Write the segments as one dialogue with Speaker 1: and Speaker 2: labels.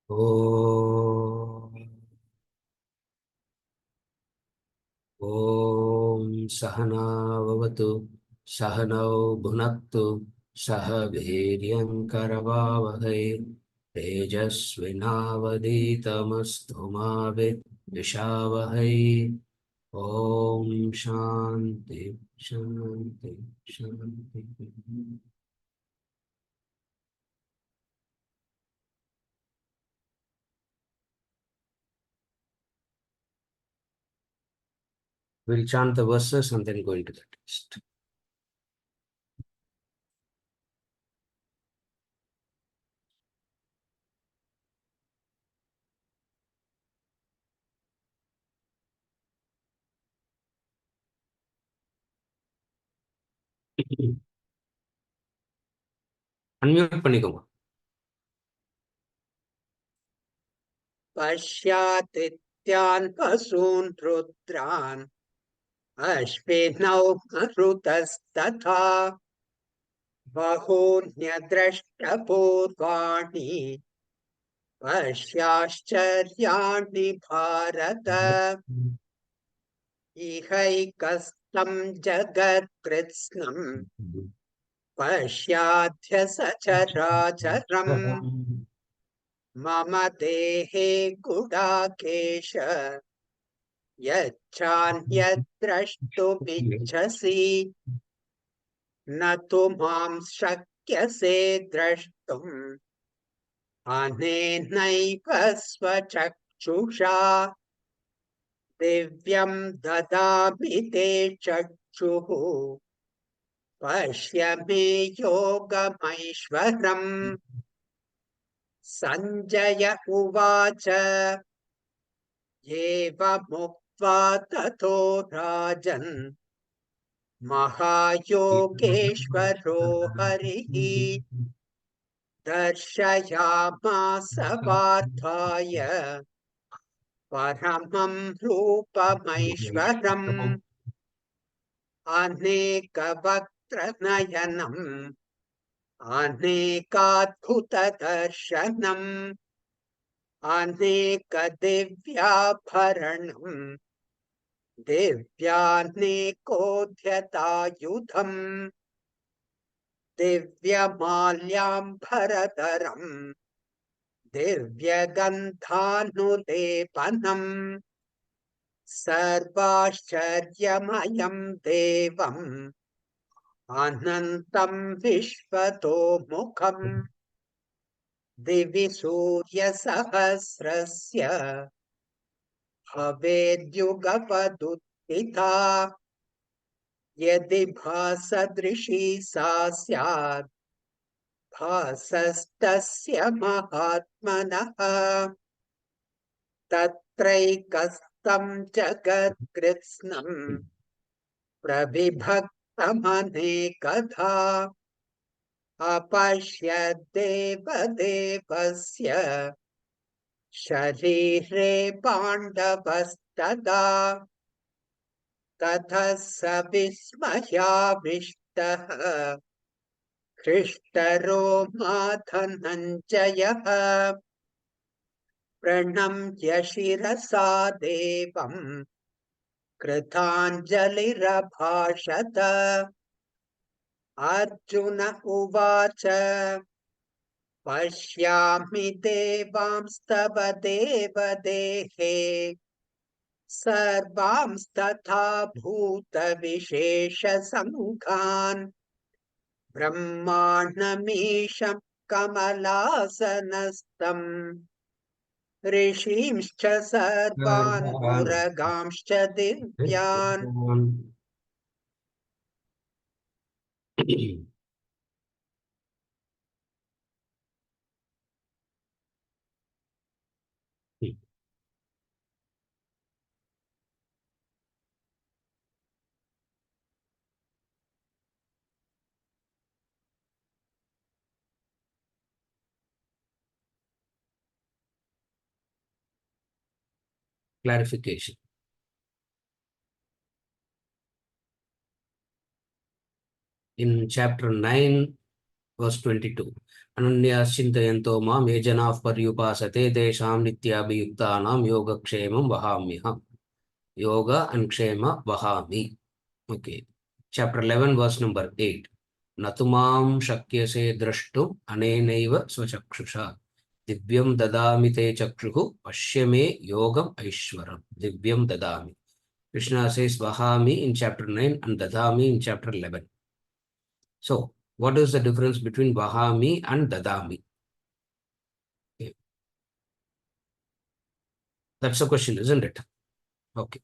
Speaker 1: ॐ सहना भवतु सहनौ भुनक्तु सह वीर्यङ्करवावहै तेजस्विनावधीतमस्तु मा विद्विषावहै। ॐ शान्ति शान्ति शान्ति। We'll chant the verses and then go into the text. Unmute பண்ணிக்கோங்க.
Speaker 2: पश्यादित्यान् वसून् रुद्रान् अश्विनौ मरुतस्तथा बहून्यद्रष्टपूर्वाणि पश्याश्चर्याणि भारत इहैकस्थं जगत्कृत्स्नं पश्याद्य सचराचरम् मम देहे गुडाकेश यच्छान्यद्द्रष्टुमिच्छसि न तु मां शक्यसे द्रष्टुम् अनेनैव स्वचक्षुषा दिव्यं ददामि ते चक्षुः पश्य मे योगमैश्वरम्। सञ्जय उवाच एवमुक्त्वा ततो राजन् महायोगेश्वरो हरिः दर्शयामास पार्थाय परमं रूपमैश्वरम् अनेकवक्त्रनयनम् अनेकाद्भुतदर्शनम् अनेकदिव्याभरणम् दिव्यानेकोद्यतायुधम् दिव्यमाल्याम्बरधरम् दिव्यगन्धानुलेपनम् सर्वाश्चर्यमयम् देवम् अनन्तम् विश्वतोमुखम् दिवि सूर्यसहस्रस्य भवेद्युगपदुत्थिता यदि भासदृशी सा स्यात् भासस्तस्य महात्मनः तत्रैकस्थं जगत्कृत्स्नं प्रविभक्तमनेकधा अपश्यद्देवदेवस्य शरीरे पाण्डवस्तदा ततः स विस्मयाविष्टः हृष्टरो मा धनञ्जयः प्रणम्य शिरसा देवम् कृताञ्जलिरभाषत। अर्जुन उवाच पश्यामि देवांस्तव देवदेहे सर्वांस्तथा भूतविशेषसङ्घान् ब्रह्माण्डमीशं कमलासनस्थम् ऋषींश्च सर्वान् उरगांश्च दिव्यान्
Speaker 1: Clarification. In chapter 9, verse 22. Ananyas chintayanto mam ye janaः paryupasate tesham nityabhiyuktanam yogakshemam vahamyaham. Yoga and kshema vahami. Okay. Chapter 11, verse number 8. Natumam shakyase drashtu anenaiva svachakshusha. Divyam dadami te chakshuhu pashyame yogam aishwaram. Divyam dadami. Krishna says vahami in chapter 9 and dadami in chapter 11. So, what is the difference between vahami and dadami? Okay. That's the question, isn't it? Okay.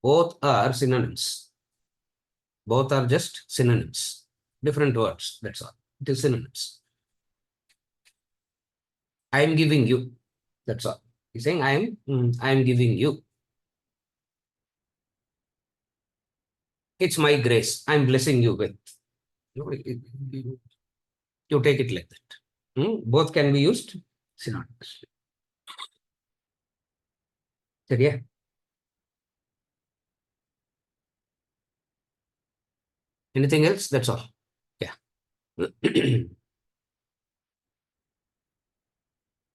Speaker 1: Both are synonyms. Both are just synonyms. Different words, that's all. It is synonyms. I am giving you. That's all. He's saying I am giving you. It's my grace. I'm blessing you with. You take it like that. Both can be used synonyms. Yeah. Anything else? That's all. Yeah.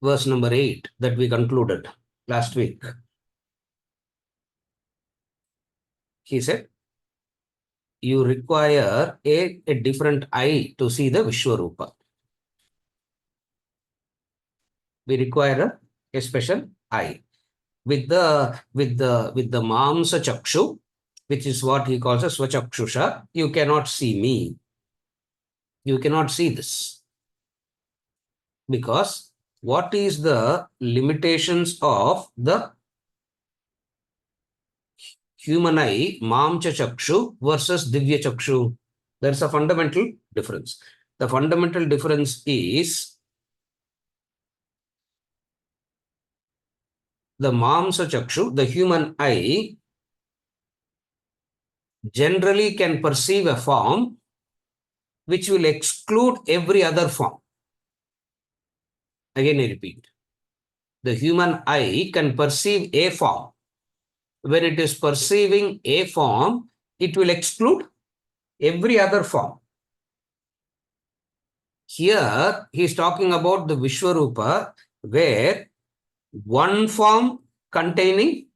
Speaker 1: Verse number 8 that we concluded last week. He said, you require a different eye to see the Vishwarupa. We require a special eye. With the Mamsa Chakshu, which is what he calls a Swachakshusha, you cannot see me. You cannot see this. Because what is the limitations of the human eye, Mamcha Chakshu versus Divya Chakshu? There's a fundamental difference. The fundamental difference is the Mamsa Chakshu, the human eye, generally can perceive a form which will exclude every other form. Again, I repeat. The human eye can perceive a form. When it is perceiving a form, it will exclude every other form. Here, he is talking about the Vishwarupa, where one form containing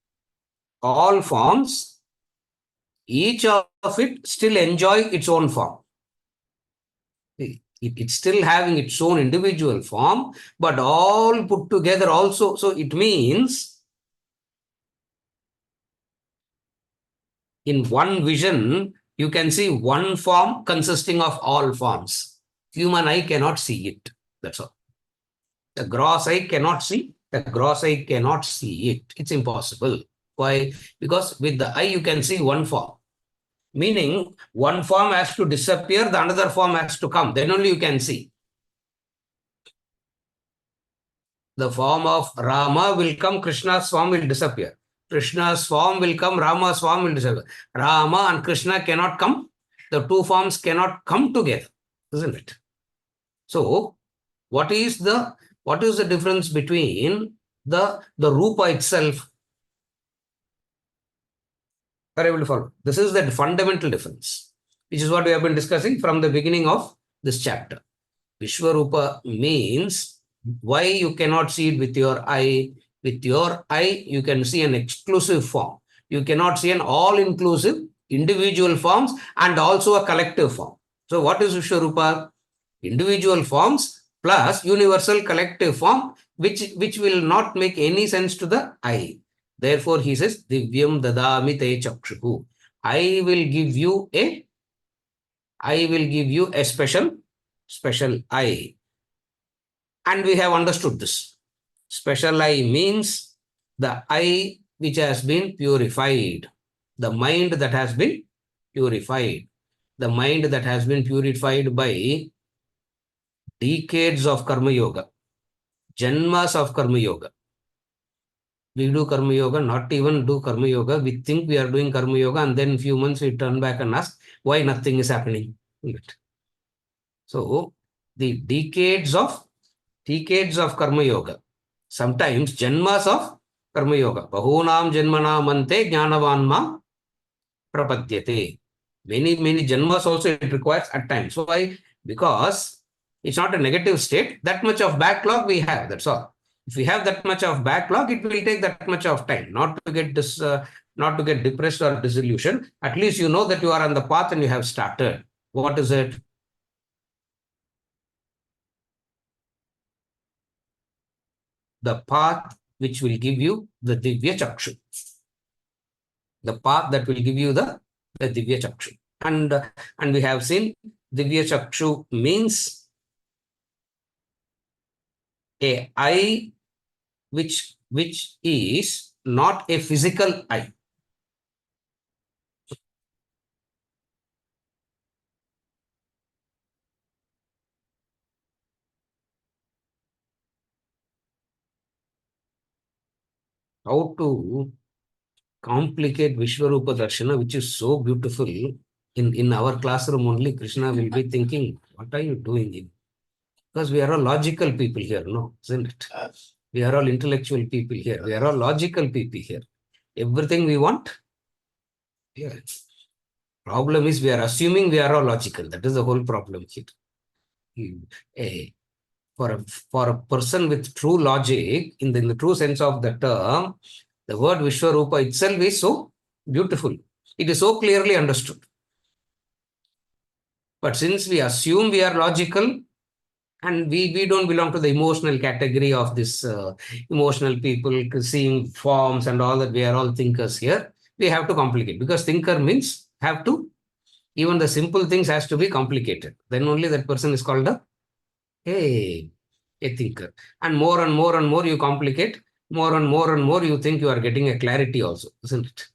Speaker 1: all forms, each of it still enjoy its own form. It's still having its own individual form, but all put together also. So it means in one vision, you can see one form consisting of all forms. Human eye cannot see it. That's all. The gross eye cannot see. The gross eye cannot see it. It's impossible. Why? Because with the eye, you can see one form. Meaning, one form has to disappear, the another form has to come. Then only you can see. The form of Rama will come, Krishna's form will disappear. Krishna's form will come, Rama's form will disappear. Rama and Krishna cannot come. The two forms cannot come together, isn't it? So, what is the difference between the Rupa itself? Are you able to follow? This is the fundamental difference, which is what we have been discussing from the beginning of this chapter. Vishwarupa means why you cannot see it with your eye. With your eye, you can see an exclusive form. You cannot see an all-inclusive individual forms and also a collective form. So what is Vishwarupa? Individual forms plus universal collective form, which will not make any sense to the eye. Therefore, he says, Divyam dadami te chakshuhu. I will give you a special eye. And we have understood this. Special eye means the eye which has been purified. The mind that has been purified. The mind that has been purified by decades of Karma Yoga. Janmas of Karma Yoga. We do Karma Yoga, not even do Karma Yoga. We think we are doing Karma Yoga and then few months we turn back and ask why nothing is happening. So, the decades of Karma Yoga, sometimes Janmas of Karma Yoga. Bahunam Janmanam Ante Jnanavan Prapadyate. Many janmas also it requires at times. Why? Because it's not a negative state. That much of backlog we have. That's all. If we have that much of backlog, it will take that much of time. Not to get not to get depressed or disillusioned. At least you know that you are on the path and you have started. What is it? The path which will give you the Divya Chakshu. The path that will give you the Divya Chakshu. And we have seen Divya Chakshu means a eye which is not a physical eye. How to complicate Vishwarupa Darshana, which is so beautiful. In our classroom only, Krishna will be thinking, what are you doing here? Because we are all logical people here, no, isn't it? We are all intellectual people here. We are all logical people here. Everything we want. Yeah. Problem is we are assuming we are all logical. That is the whole problem here. For a person with true logic, in the true sense of the term, the word Vishwarupa itself is so beautiful. It is so clearly understood. But since we assume we are logical, and we don't belong to the emotional category of this emotional people seeing forms and all that, we are all thinkers here. We have to complicate, because thinker means have to, even the simple things has to be complicated. Then only that person is called a thinker. And more you complicate, more and more you think you are getting a clarity also, isn't it?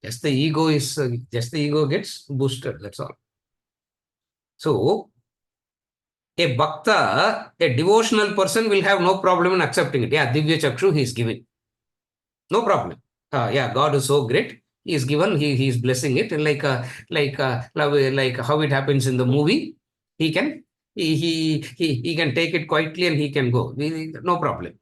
Speaker 1: Just the ego gets boosted, that's all. So a bhakta, a devotional person will have no problem in accepting it. Yeah, Divya Chakshu he is giving. No problem. Yeah, God is so great. He is given, he is blessing it. And like how it happens in the movie, he can he can take it quietly and he can go. No problem.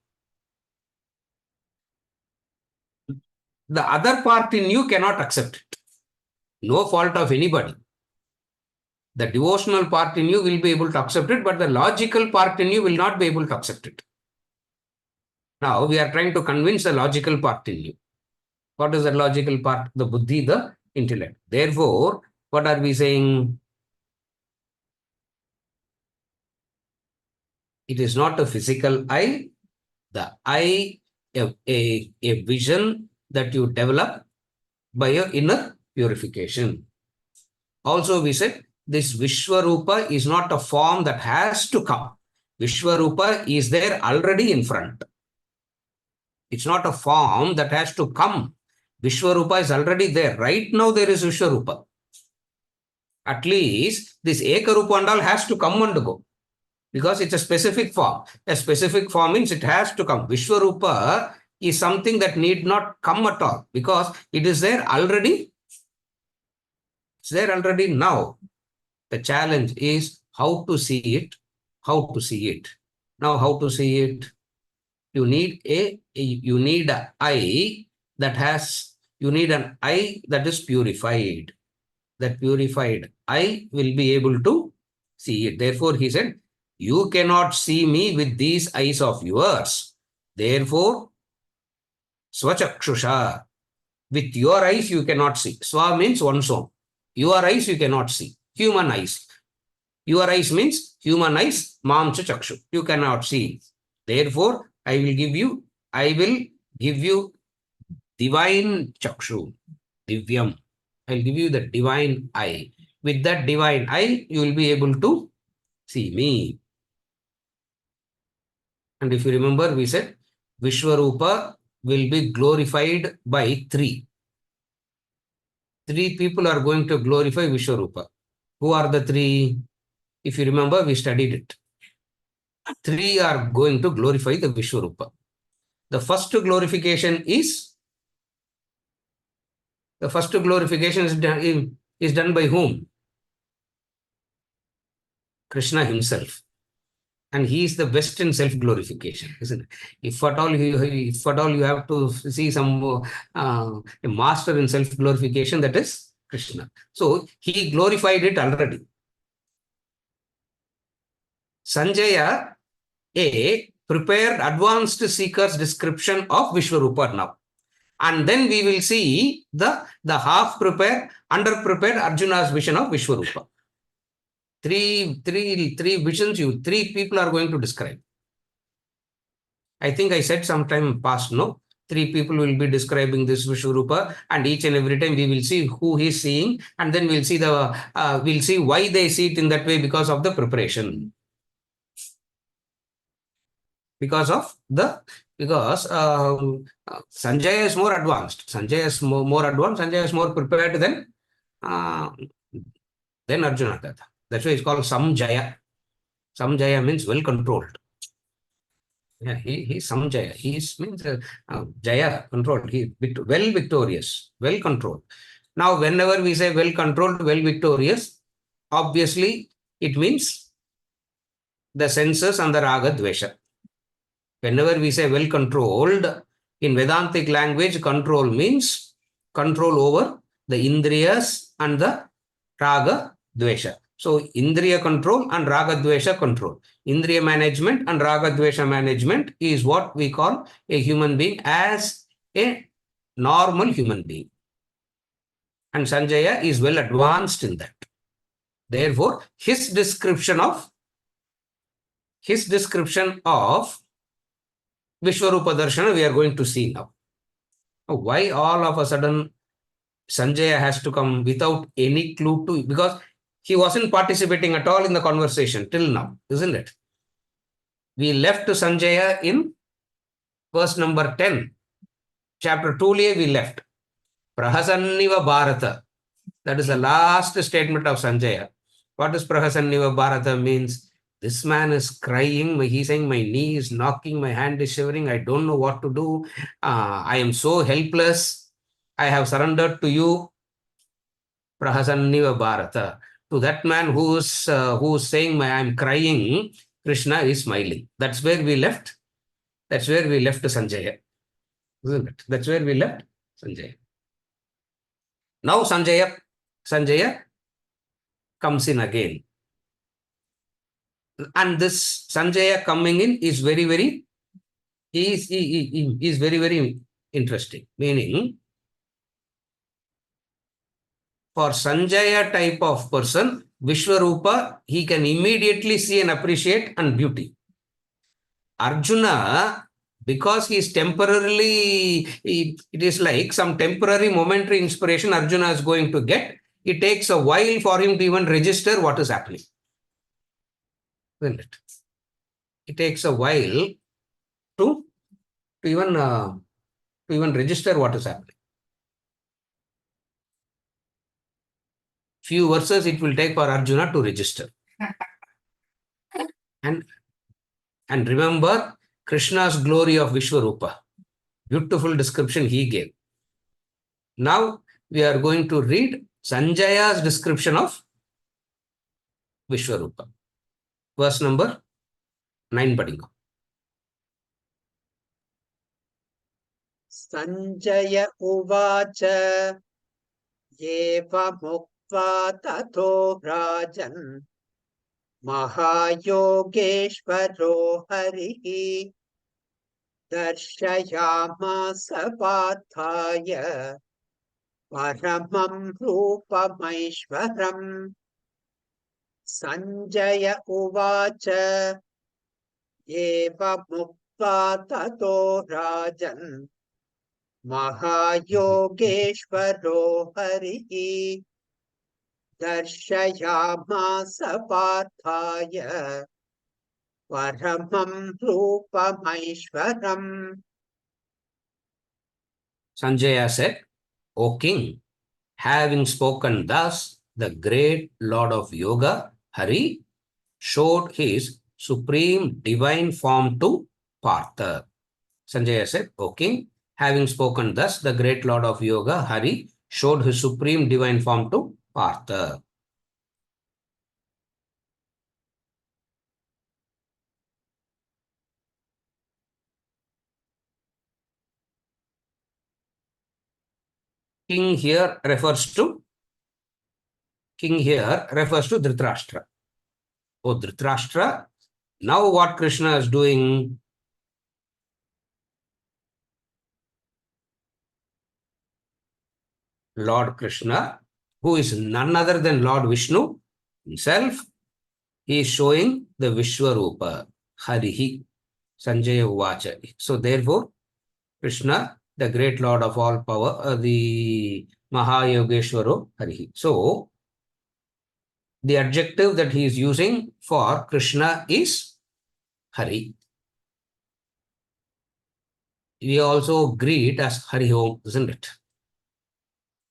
Speaker 1: The other part in you cannot accept it. No fault of anybody. The devotional part in you will be able to accept it, but the logical part in you will not be able to accept it. Now we are trying to convince the logical part in you. What is the logical part? The buddhi, the intellect. Therefore, what are we saying? It is not a physical eye. The eye, a vision that you develop by your inner purification. Also, we said this Vishwarupa is not a form that has to come. Vishwarupa is there already in front. It's not a form that has to come. Vishwarupa is already there. Right now, there is Vishwarupa. At least this Ekarupa and all has to come and go, because it's a specific form. A specific form means it has to come. Vishwarupa is something that need not come at all, because it is there already. It's there already now. The challenge is how to see it. How to see it. Now, how to see it? You need an eye that has, you need an eye that is purified. That purified eye will be able to see it. Therefore, he said, you cannot see me with these eyes of yours. Therefore, swachakshusha, with your eyes you cannot see. Swa means one's own. Your eyes you cannot see. Human eyes. Your eyes means human eyes, mamcha chakshu. You cannot see. Therefore, I will give you divine chakshu, divyam. I'll give you the divine eye. With that divine eye, you will be able to see me. And if you remember, we said Vishwarupa will be glorified by three. Three people are going to glorify Vishwarupa. Who are the three? If you remember, we studied it. Three are going to glorify the Vishwarupa. The first glorification is done by whom? Krishna himself. And he is the best in self-glorification, isn't it? If at all you have to see some a master in self-glorification, that is Krishna. So he glorified it already. Sanjaya A prepared advanced seeker's description of Vishwarupa now. And then we will see the half-prepared, under-prepared Arjuna's vision of Vishwarupa. Three visions three people are going to describe. I think I said sometime past, no? Three people will be describing this Vishwarupa, and each and every time we will see who he is seeing, and then we'll see why they see it in that way because of the preparation. Because Sanjaya is more advanced. Sanjaya is more advanced. Sanjaya is more prepared than Arjuna. That's why it's called Samjaya. Samjaya means well controlled. Yeah, he's Samjaya. He means Jaya, controlled. He well victorious, well controlled. Now, whenever we say well controlled, well victorious, obviously it means the senses and the raga dvesha. Whenever we say well controlled, in Vedantic language, control means control over the indriyas and the raga dvesha. So, indriya control and raga dvesha control. Indriya management and raga dvesha management is what we call a human being as a normal human being. And Sanjaya is well advanced in that. Therefore, his description of Vishwarupa Darshana we are going to see now. Why all of a sudden Sanjaya has to come without any clue to, because he wasn't participating at all in the conversation till now, isn't it? We left Sanjaya in verse number 10. Chapter 2 we left. Prahasanniva Bharata. That is the last statement of Sanjaya. What does Prahasanniva Bharata means? This man is crying. He's saying, my knee is knocking, my hand is shivering. I don't know what to do. I am so helpless. I have surrendered to you. Prahasanniva Bharata. To that man who's saying, I'm crying, Krishna is smiling. That's where we left. That's where we left Sanjaya. Isn't it? That's where we left Sanjaya. Now Sanjaya comes in again. And this Sanjaya coming in is very, very interesting. Meaning, for Sanjaya type of person, Vishwarupa, he can immediately see and appreciate and beauty. Arjuna, because he is temporarily, it is like some temporary momentary inspiration Arjuna is going to get. It takes a while for him to even register what is happening. Isn't it? It takes a while to even register what is happening. Few verses it will take for Arjuna to register. And remember Krishna's glory of Vishwarupa. Beautiful description he gave. Now we are going to read Sanjaya's description of Vishwarupa. Verse number 9 padingo.
Speaker 2: Sanjaya uvacha eva mukva tato rajan mahayogeshvaro harihi darshayamasa pathaya paramam rupamaishvaram. Sanjaya uvacha eva mukva tato rajan mahayogeshvaro harihi darshayamasa pathaya paramam rupamaishvaram.
Speaker 1: Sanjaya said, O king, having spoken thus, the great Lord of Yoga, Hari, showed his supreme divine form to Partha. Sanjaya said, O king, having spoken thus, the great Lord of Yoga, Hari, showed his supreme divine form to Partha. King here refers to Dhritarashtra. Oh, Dhritarashtra. Now what Krishna is doing? Lord Krishna, who is none other than Lord Vishnu himself, he is showing the Vishwarupa, Harihi, Sanjaya Uvacha. So therefore, Krishna, the great Lord of all power, the Mahayogeshwaro Harihi. So the adjective that he is using for Krishna is Hari. We also greet as Hari Om, isn't it?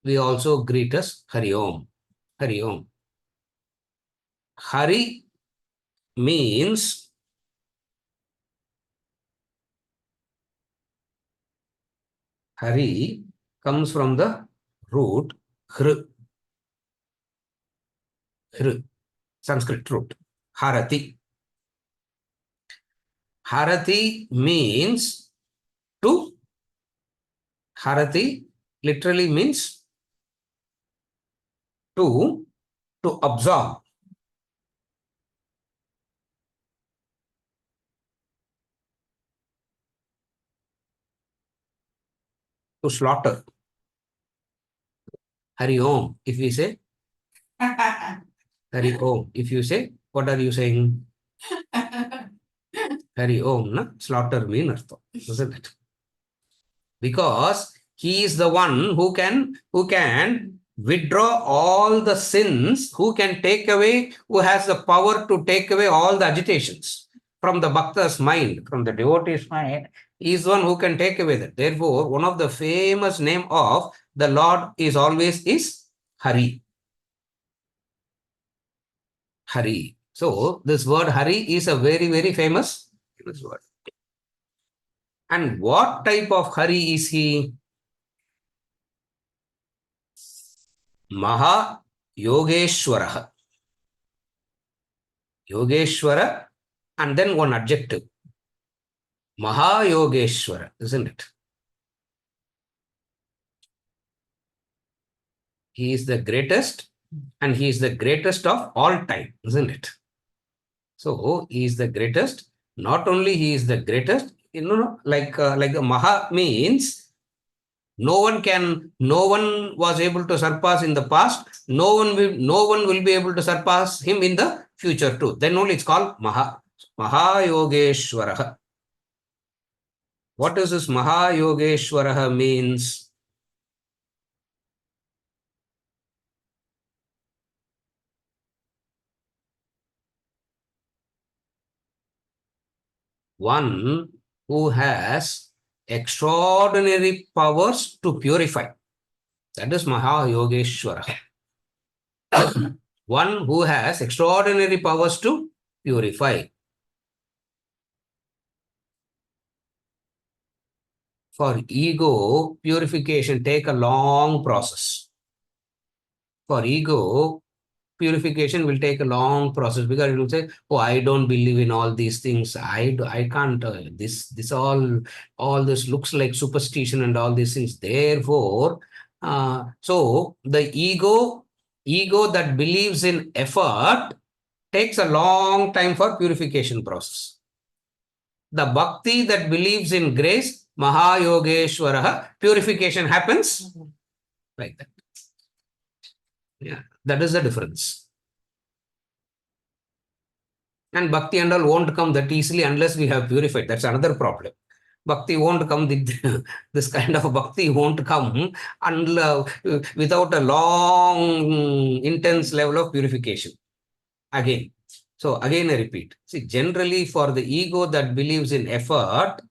Speaker 1: We also greet as Hari Om. Hari Om. Hari means Hari comes from the root Hr, Sanskrit root, Harati. Harati means to, Harati literally means to absorb. To slaughter. Hari Om. If we say Hari Om, if you say, what are you saying? Hari Om, na? Slaughter mean artha, isn't it? Because he is the one who can withdraw all the sins, who can take away, who has the power to take away all the agitations from the bhakta's mind, from the devotee's mind. He is one who can take away that. Therefore, one of the famous name of the Lord is always is Hari. Hari. So this word Hari is a very, very famous word. And what type of Hari is he? Maha Yogeshwara. Yogeshwara, and then one adjective. Maha Yogeshwara, isn't it? He is the greatest, and he is the greatest of all time, isn't it? So he is the greatest. Not only he is the greatest, like Maha means no one was able to surpass in the past. No one will be able to surpass him in the future too. Then only it's called Maha Yogeshwara. What does this Maha Yogeshwara means? One who has extraordinary powers to purify. That is Maha Yogeshwara. One who has extraordinary powers to purify. For ego, purification take a long process. For ego, purification will take a long process, because it will say, oh, I don't believe in all these things. I can't, this all this looks like superstition and all these things. Therefore, so the ego that believes in effort takes a long time for purification process. The bhakti that believes in grace, Mahayogeshwara, purification happens like that. Yeah, that is the difference. And bhakti and all won't come that easily unless we have purified. That's another problem. Bhakti won't come, this kind of bhakti won't come without a long, intense level of purification. Again. So again I repeat. See, generally for the ego that believes in effort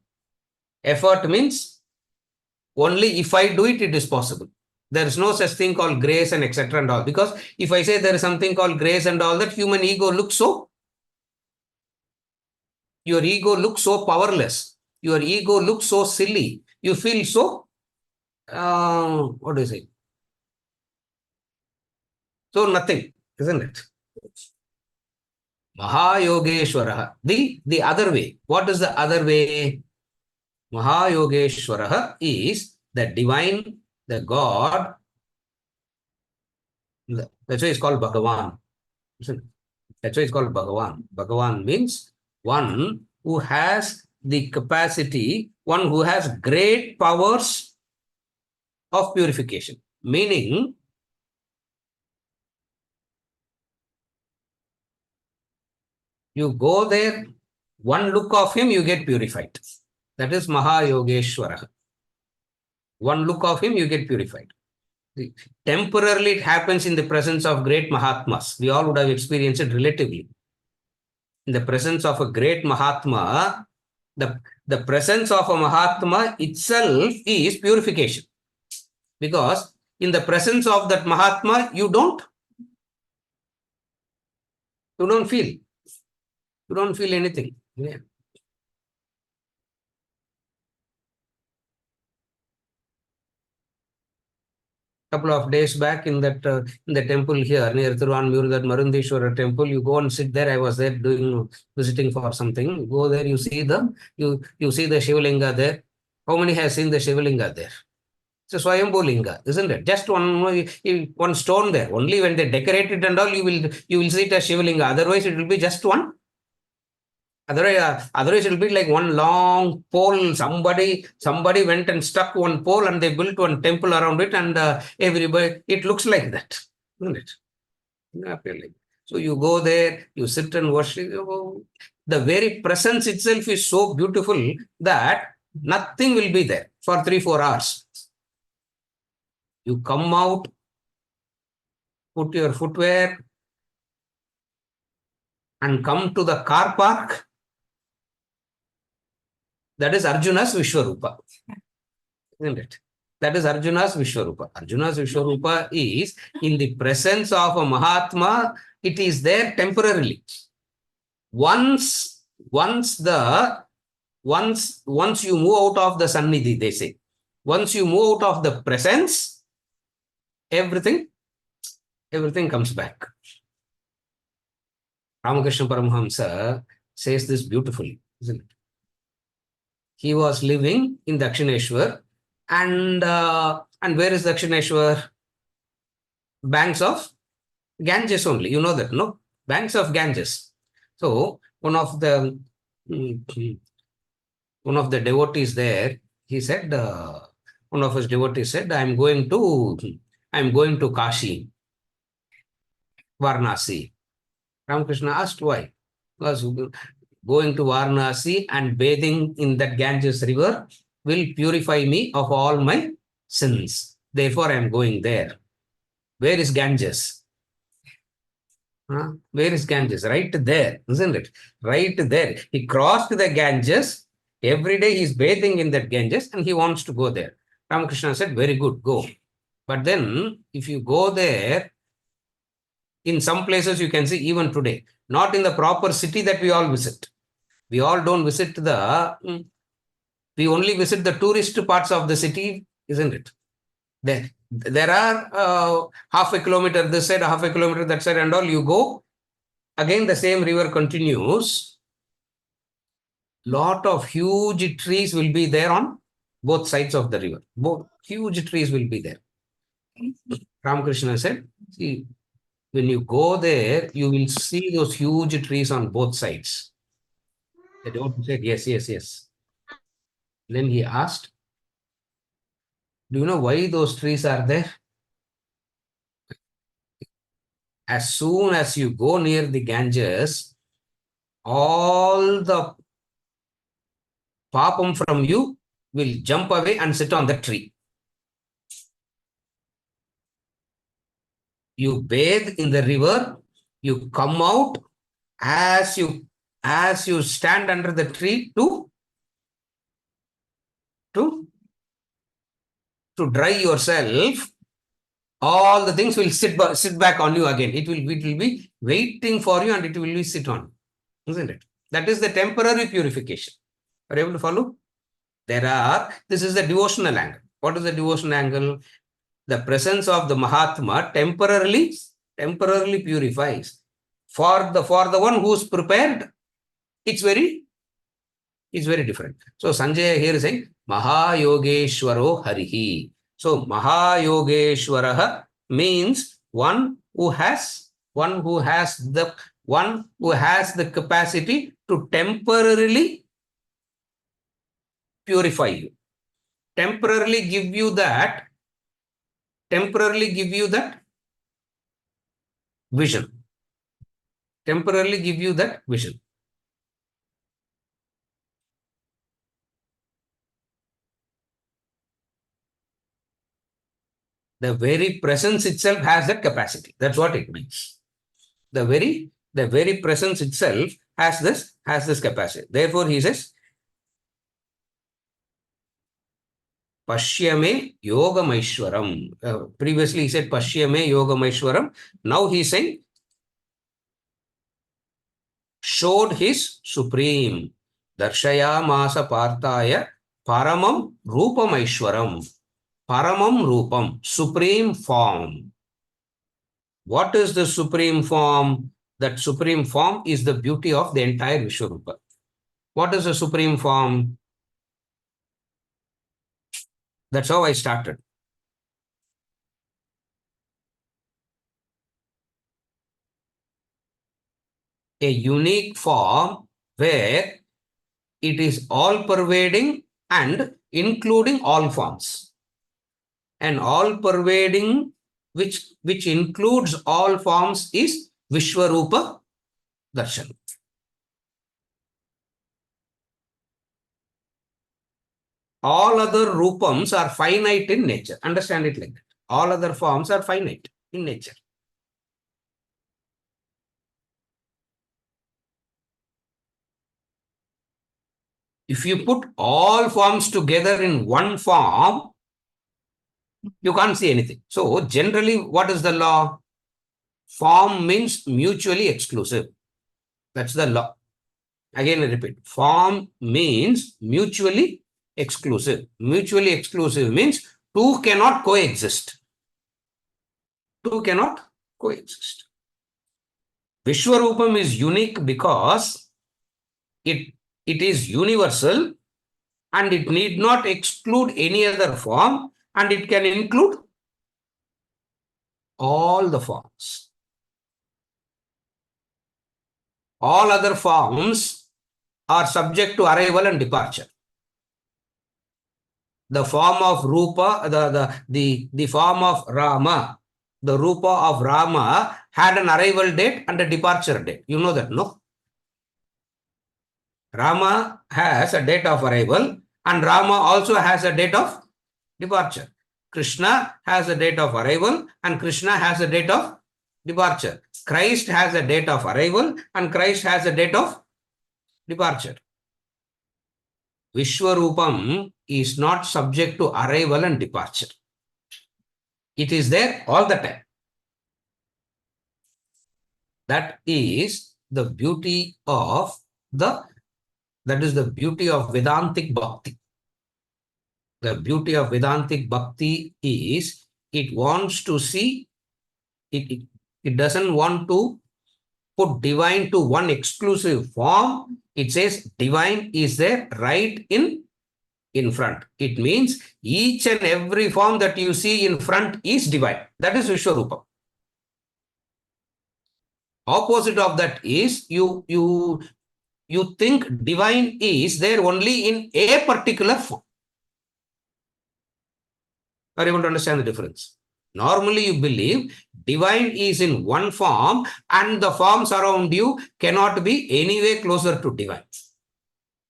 Speaker 1: means only if I do it, it is possible. There is no such thing called grace and etc. and all. Because if I say there is something called grace and all, that human ego looks so, your ego looks so powerless. Your ego looks so silly. You feel so, what do you say? So nothing, isn't it? Mahayogeshwara. The other way. What is the other way? Mahayogeshwara is the divine The God, that's why it's called Bhagavan. That's why it's called Bhagavan. Bhagavan means one who has the capacity, one who has great powers of purification. Meaning, you go there, one look of him, you get purified. That is Mahayogeshwara. One look of him, you get purified. Temporarily, it happens in the presence of great Mahatmas. We all would have experienced it relatively. In the presence of a great Mahatma, the presence of a Mahatma itself is purification. Because in the presence of that Mahatma, you don't feel. You don't feel anything. Yeah. Couple of days back in that in the temple here near Thiruvanmiyur, that Marundeshwara temple, you go and sit there. I was there visiting for something. You go there, you see the Shivalinga there. How many has seen the Shivalinga there? It's a Swayambhu Linga, isn't it? Just one stone there. Only when they decorate it and all, you will see it as Shivalinga. Otherwise, it will be just one. Otherwise, it will be like one long pole. Somebody went and stuck one pole and they built one temple around it, and everybody, it looks like that, isn't it? So you go there, you sit and worship. The very presence itself is so beautiful that nothing will be there for 3-4 hours. You come out, put your footwear, and come to the car park. That is Arjuna's Vishwarupa, isn't it? That is Arjuna's Vishwarupa. Arjuna's Vishwarupa is in the presence of a Mahatma. It is there temporarily. Once you move out of the Sannidhi, they say, once you move out of the presence, everything comes back. Ramakrishna Paramahamsa says this beautifully, isn't it? He was living in Dakshineshwar, and where is Dakshineshwar? Banks of Ganges only. You know that, no? Banks of Ganges. So one of the devotees there, he said, one of his devotees said, I'm going to Kashi, Varanasi. Ramakrishna asked why. Because going to Varanasi and bathing in that Ganges river will purify me of all my sins. Therefore, I am going there. Where is Ganges? Where is Ganges? Right there, isn't it? Right there. He crossed the Ganges. Every day he's bathing in that Ganges and he wants to go there. Ramakrishna said, very good, go. But then, if you go there, in some places you can see even today, not in the proper city that we all visit. We all don't visit we only visit the tourist parts of the city, isn't it? There are half a kilometer this side, half a kilometer that side, and all. You go, again the same river continues. Lot of huge trees will be there on both sides of the river. Both huge trees will be there. Ramakrishna said, see, when you go there, you will see those huge trees on both sides. The devotee said, yes. Then he asked, do you know why those trees are there? As soon as you go near the Ganges, all the papam from you will jump away and sit on the tree. You bathe in the river, you come out, as you stand under the tree to dry yourself, all the things will sit back on you again. It will be waiting for you and it will be sit on, isn't it? That is the temporary purification. Are you able to follow? This is the devotional angle. What is the devotional angle? The presence of the Mahatma temporarily purifies. For the one who is prepared, it's very different. So Sanjaya here is saying, Mahayogeshwaro Harihi. So Mahayogeshwaraha means one who has the capacity to temporarily purify you, temporarily give you that vision, temporarily give you that vision. The very presence itself has that capacity. That's what it means. The very presence itself has this capacity. Therefore, he says, Pashyame Yogamaishwaram. Previously, he said Pashyame Yogamaishwaram. Now he's saying, showed his supreme. Darshayamasa Partaya Paramam Rupamaishwaram. Paramam Rupam, supreme form. What is the supreme form? That supreme form is the beauty of the entire Vishwarupa. What is the supreme form? That's how I started. A unique form where it is all pervading and including all forms. And all pervading, which includes all forms, is Vishwarupa Darshan. All other rupams are finite in nature. Understand it like that. All other forms are finite in nature. If you put all forms together in one form, you can't see anything. So generally, what is the law? Form means mutually exclusive. That's the law. Again, I repeat. Form means mutually exclusive. Mutually exclusive means two cannot coexist. Two cannot coexist. Vishwarupam is unique because it is universal and it need not exclude any other form, and it can include all the forms. All other forms are subject to arrival and departure. The form of Rupa, the form of Rama, the Rupa of Rama had an arrival date and a departure date. You know that, no? Rama has a date of arrival and Rama also has a date of departure. Krishna has a date of arrival and Krishna has a date of departure. Christ has a date of arrival and Christ has a date of departure. Vishwarupam is not subject to arrival and departure. It is there all the time. That is the beauty of Vedantic Bhakti. The beauty of Vedantic Bhakti is it wants to see, it doesn't want to put divine to one exclusive form. It says divine is there right in front. It means each and every form that you see in front is divine. That is Vishwarupa. Opposite of that is you think divine is there only in a particular form. Are you able to understand the difference? Normally you believe divine is in one form and the forms around you cannot be any way closer to divine.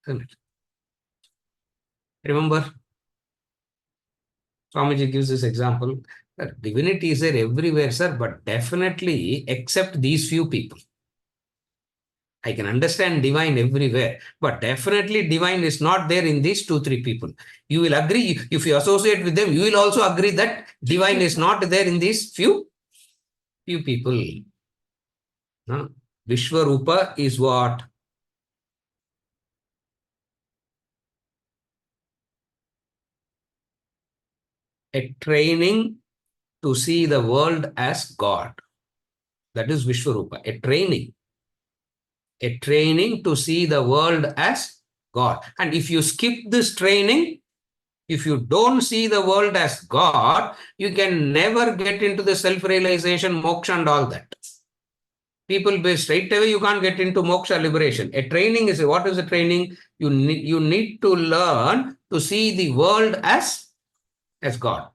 Speaker 1: Isn't it? Remember, Swamiji gives this example that divinity is there everywhere, sir, but definitely except these few people. I can understand divine everywhere, but definitely divine is not there in these 2-3 people. You will agree, if you associate with them, you will also agree that divine is not there in these few people. No? Vishwarupa is what? A training to see the world as God. That is Vishwarupa, a training. A training to see the world as God. And if you skip this training, If you don't see the world as God, you can never get into the self-realization, moksha and all that. People be straight away, you can't get into moksha liberation. A training is, what is a training? You need to learn to see the world as God.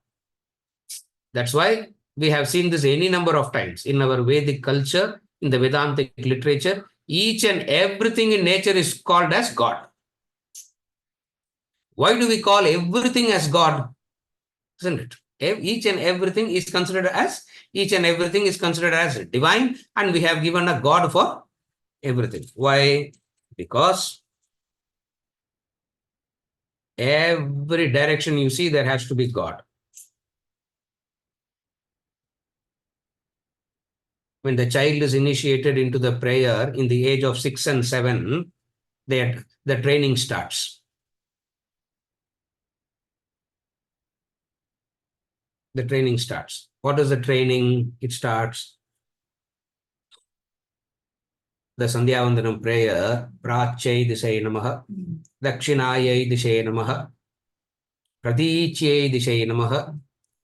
Speaker 1: That's why we have seen this any number of times in our Vedic culture, in the Vedantic literature. Each and everything in nature is called as God. Why do we call everything as God? Isn't it? Each and everything is considered as divine, and we have given a God for everything. Why? Because every direction you see, there has to be God. When the child is initiated into the prayer in the age of 6 and 7, the training starts. The training starts. What is the training? It starts the Sandhyavandanam prayer, Prachai Dishay Namaha, Dakshinayai Dishay Namaha, Pradichyai Dishay Namaha,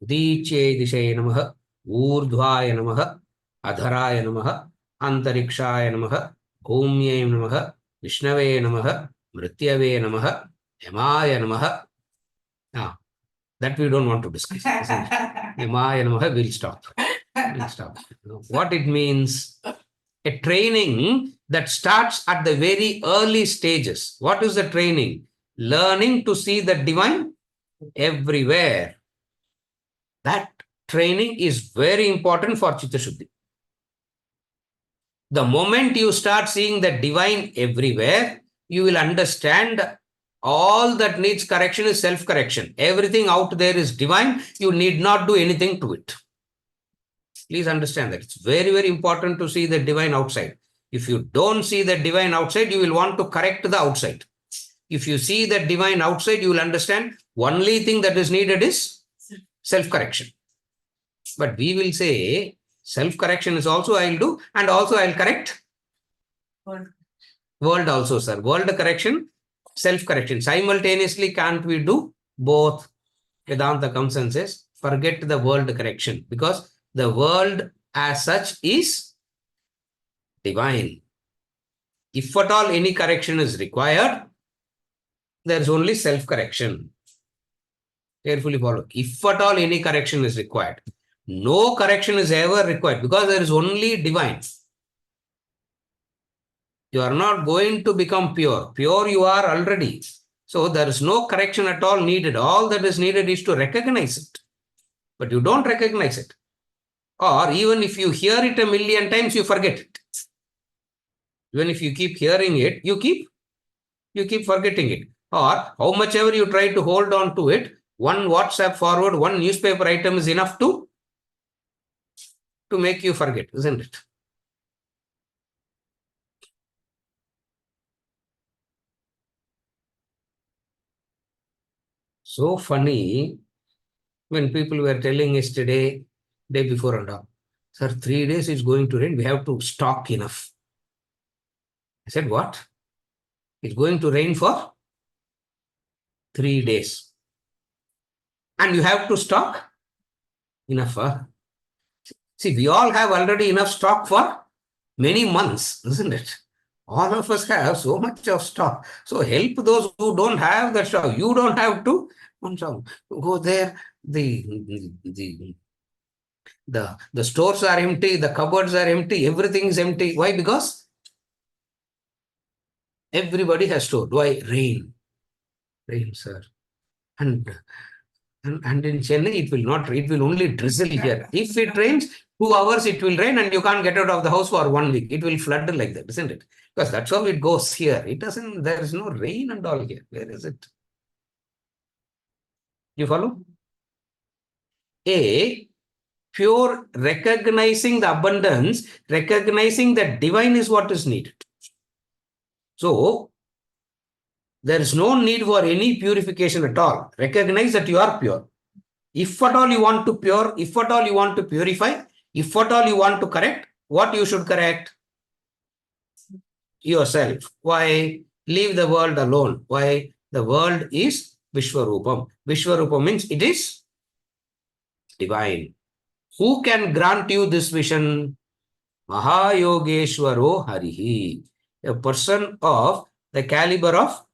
Speaker 1: Udichyai Dishay Namaha, Urdhvaya Namaha, Adharaya Namaha, Antarikshaya Namaha, Bhumyai Namaha, Vishnave Namaha, Mrityave Namaha, Yamaya Namaha. That we don't want to discuss. Yamaya Namaha, we'll stop. What it means? A training that starts at the very early stages. What is the training? Learning to see the divine everywhere. That training is very important for Chitta Shuddhi. The moment you start seeing the divine everywhere, you will understand all that needs correction is self-correction. Everything out there is divine. You need not do anything to it. Please understand that. It's very, very important to see the divine outside. If you don't see the divine outside, you will want to correct the outside. If you see the divine outside, you will understand only thing that is needed is self-correction. But we will say self-correction is also I'll do, and also I'll correct world also, sir. World correction, self-correction. Simultaneously, can't we do both? Vedanta comes and says, forget the world correction, because the world as such is divine. If at all any correction is required, there is only self-correction. Carefully follow. If at all any correction is required, no correction is ever required, because there is only divine. You are not going to become pure. Pure you are already. So there is no correction at all needed. All that is needed is to recognize it. But you don't recognize it. Or even if you hear it a million times, you forget it. Even if you keep hearing it, you keep forgetting it. Or how much ever you try to hold on to it, one WhatsApp forward, one newspaper item is enough to make you forget, isn't it? So funny when people were telling yesterday, day before and all, sir, 3 days is going to rain, we have to stock enough. I said, what? It's going to rain for 3 days. And you have to stock enough. See, we all have already enough stock for many months, isn't it? All of us have so much of stock. So help those who don't have that stock. You don't have to go there. The stores are empty, the cupboards are empty, everything is empty. Why? Because everybody has stored. Why? Rain, sir. And in Chennai, it will not rain. It will only drizzle here. If it rains, 2 hours it will rain and you can't get out of the house for 1 week. It will flood like that, isn't it? Because that's how it goes here. It doesn't, there is no rain and all here. Where is it? You follow? Pure recognizing the abundance, recognizing that divine is what is needed. So, there is no need for any purification at all. Recognize that you are pure. If at all you want to pure, if at all you want to purify, if at all you want to correct, what you should correct? Yourself. Why? Leave the world alone. Why? The world is Vishwarupam. Vishwarupam means it is divine. Who can grant you this vision? Mahayogeshwaro Harihi. A person of the caliber of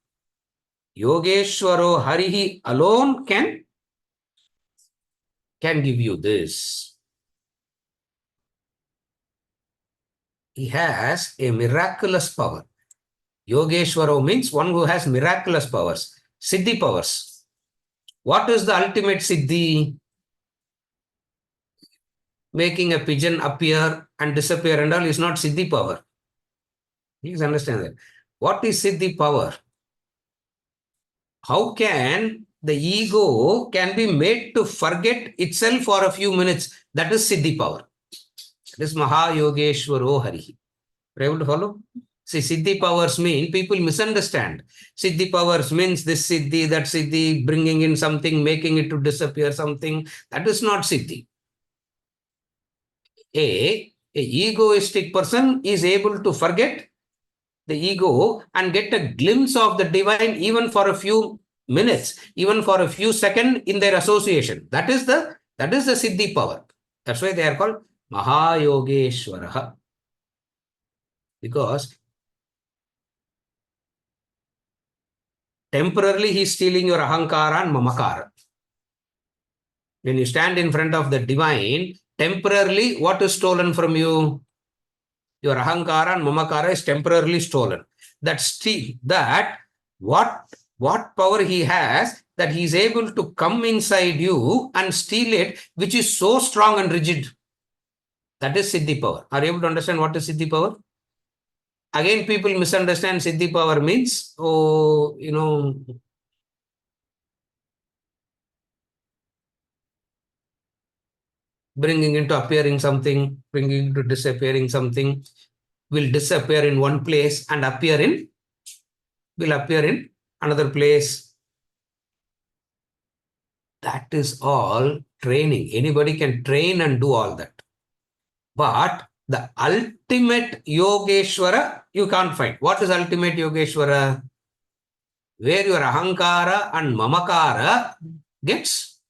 Speaker 1: Yogeshwaro Harihi alone can give you this. He has a miraculous power. Yogeshwaro means one who has miraculous powers, Siddhi powers. What is the ultimate Siddhi? Making a pigeon appear and disappear and all is not Siddhi power. Please understand that. What is Siddhi power? How can the ego can be made to forget itself for a few minutes? That is Siddhi power. That is Mahayogeshwaro Harihi. Are you able to follow? See, Siddhi powers mean people misunderstand. Siddhi powers means this Siddhi, that Siddhi, bringing in something, making it to disappear something. That is not Siddhi. A egoistic person is able to forget the ego and get a glimpse of the divine even for a few minutes, even for a few seconds in their association. That is the Siddhi power. That's why they are called Mahayogeshwaraha. Because temporarily he is stealing your ahankara and mamakara. When you stand in front of the divine, temporarily what is stolen from you? Your ahankara and mamakara is temporarily stolen. That what power he has, that he is able to come inside you and steal it, which is so strong and rigid. That is Siddhi power. Are you able to understand what is Siddhi power? Again, people misunderstand Siddhi power means, bringing into appearing something, bringing into disappearing something, will disappear in one place and will appear in another place. That is all training. Anybody can train and do all that. But the ultimate Yogeshwara, you can't find. What is ultimate Yogeshwara? Where your ahankara and mamakara gets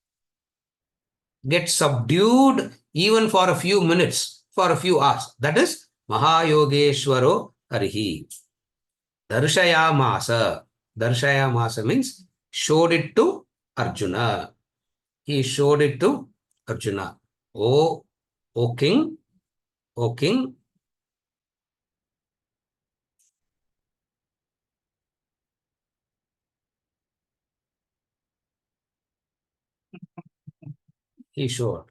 Speaker 1: subdued even for a few minutes, for a few hours. That is Mahayogeshwaro Harihi. Darshayamasa. Darshayamasa means showed it to Arjuna. He showed it to Arjuna. O king, he showed.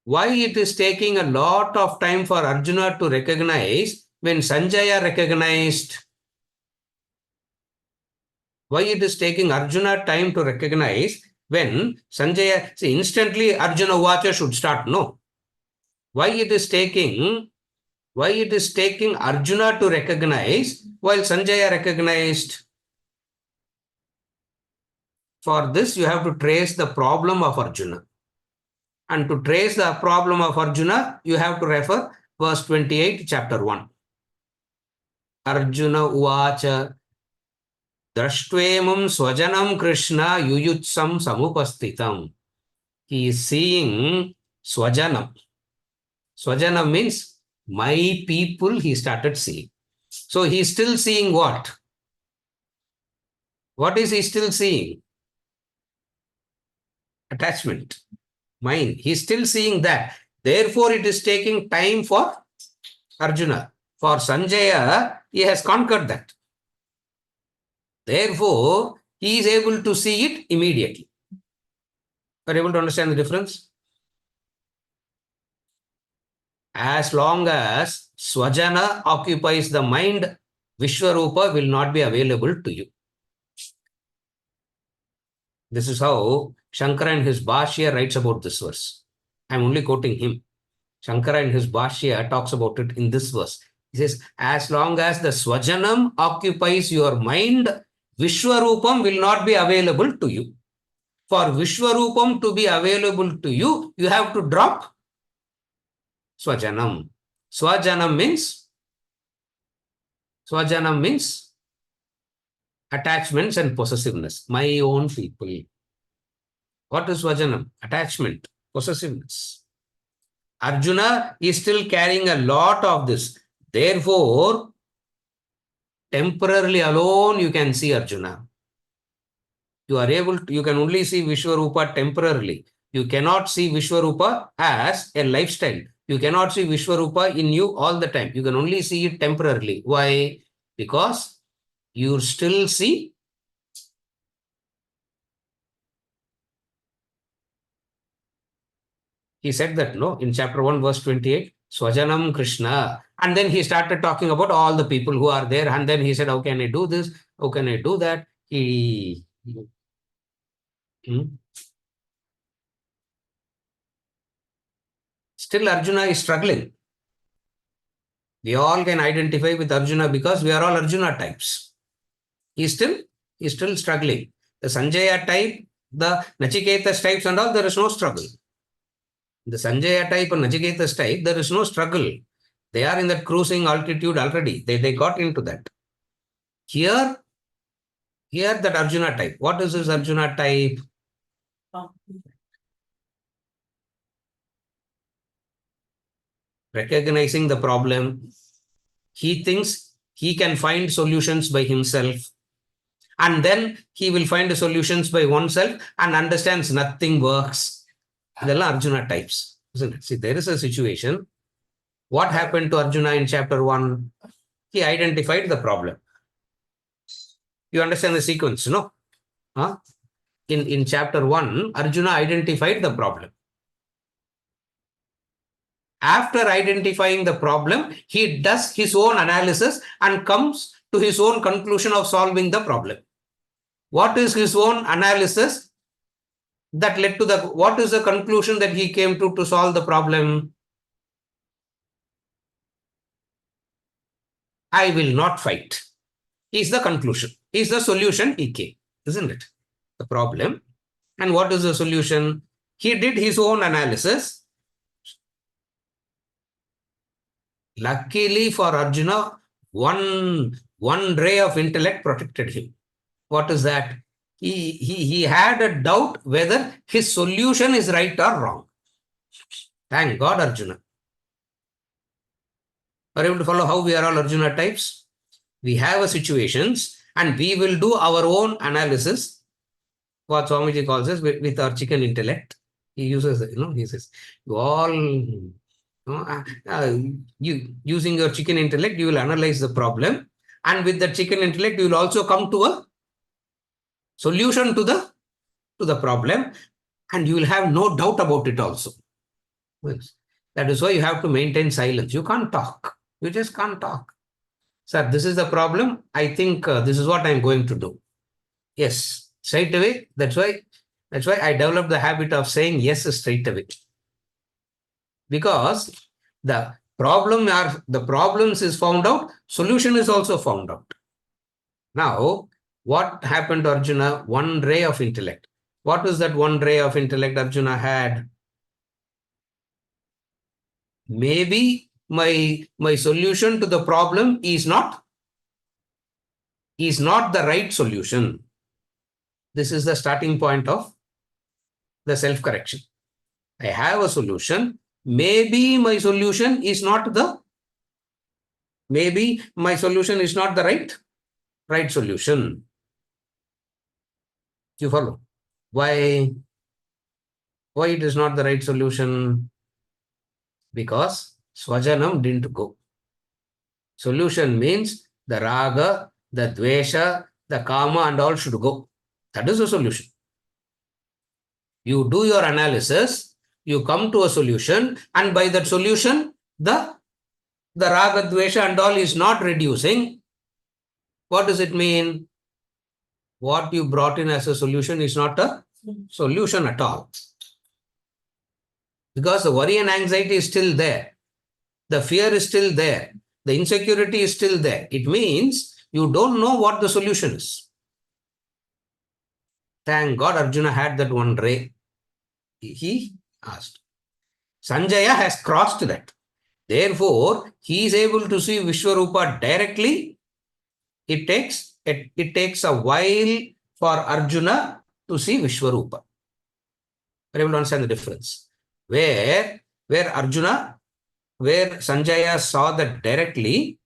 Speaker 1: Why it is taking a lot of time for Arjuna to recognize when Sanjaya recognized? Why it is taking Arjuna time to recognize when Sanjaya, see, instantly Arjuna Vacha should start, no. Why it is taking Arjuna to recognize while Sanjaya recognized? For this, you have to trace the problem of Arjuna. And to trace the problem of Arjuna, you have to refer verse 28, chapter 1. Arjuna Uvacha Drashtwemam Swajanam Krishna Yuyutsam Samupastitam. He is seeing Swajanam. Swajanam means my people, he started seeing. So he is still seeing what? What is he still seeing? Attachment. Mind. He is still seeing that. Therefore, it is taking time for Arjuna. For Sanjaya, he has conquered that. Therefore, he is able to see it immediately. Are you able to understand the difference? As long as Swajana occupies the mind, Vishwarupa will not be available to you. This is how Shankara in his Bhashya writes about this verse. I am only quoting him. Shankara in his Bhashya talks about it in this verse. He says, as long as the Swajanam occupies your mind, Vishwarupam will not be available to you. For Vishwarupam to be available to you, you have to drop Swajanam. Swajanam means Attachments and possessiveness. My own people. What is Swajanam? Attachment, possessiveness. Arjuna is still carrying a lot of this. Therefore, temporarily alone you can see Arjuna. You can only see Vishwarupa temporarily. You cannot see Vishwarupa as a lifestyle. You cannot see Vishwarupa in you all the time. You can only see it temporarily. Why? Because you still see. He said that, no, in chapter 1, verse 28, Swajanam Krishna. And then he started talking about all the people who are there. And then he said, how can I do this? How can I do that? Still Arjuna is struggling. We all can identify with Arjuna because we are all Arjuna types. He's still struggling. The Sanjaya type, the Nachiketas types and all, there is no struggle. The Sanjaya type and Nachiketas type, there is no struggle. They are in that cruising altitude already. They got into that. Here that Arjuna type. What is this Arjuna type? Recognizing the problem. He thinks he can find solutions by himself. And then he will find the solutions by oneself and understands nothing works. They're Arjuna types, isn't it? See, there is a situation. What happened to Arjuna in chapter 1? He identified the problem. You understand the sequence, no? Huh? In chapter 1, Arjuna identified the problem. After identifying the problem, he does his own analysis and comes to his own conclusion of solving the problem. What is his own analysis that led to what is the conclusion that he came to solve the problem? I will not fight. Is the conclusion. Is the solution he came, isn't it? The problem. And what is the solution? He did his own analysis. Luckily for Arjuna, one ray of intellect protected him. What is that? He had a doubt whether his solution is right or wrong. Thank God, Arjuna. Are you able to follow how we are all Arjuna types? We have a situations and we will do our own analysis, what Swamiji calls us, with our chicken intellect. He uses, he says, you all, you using your chicken intellect, you will analyze the problem. And with the chicken intellect, you will also come to a solution to the problem. And you will have no doubt about it also. That is why you have to maintain silence. You can't talk. You just can't talk. Sir, this is the problem. I think this is what I'm going to do. Yes, straight away. That's why I developed the habit of saying yes straight away. Because the problems is found out, solution is also found out. Now, what happened to Arjuna? One ray of intellect. What was that one ray of intellect Arjuna had? Maybe my solution to the problem is not the right solution. This is the starting point of the self-correction. I have a solution. Maybe my solution is not the right solution. You follow? Why it is not the right solution? Because Swajanam didn't go. Solution means the raga, the dvesha, the kama and all should go. That is the solution. You do your analysis, you come to a solution, and by that solution, the raga, dvesha and all is not reducing. What does it mean? What you brought in as a solution is not a solution at all. Because the worry and anxiety is still there. The fear is still there. The insecurity is still there. It means you don't know what the solution is. Thank God Arjuna had that one ray. He asked. Sanjaya has crossed that. Therefore, he is able to see Vishwarupa directly. It takes it takes a while for Arjuna to see Vishwarupa. Are you able to understand the difference? Where Arjuna, where Sanjaya saw that directly,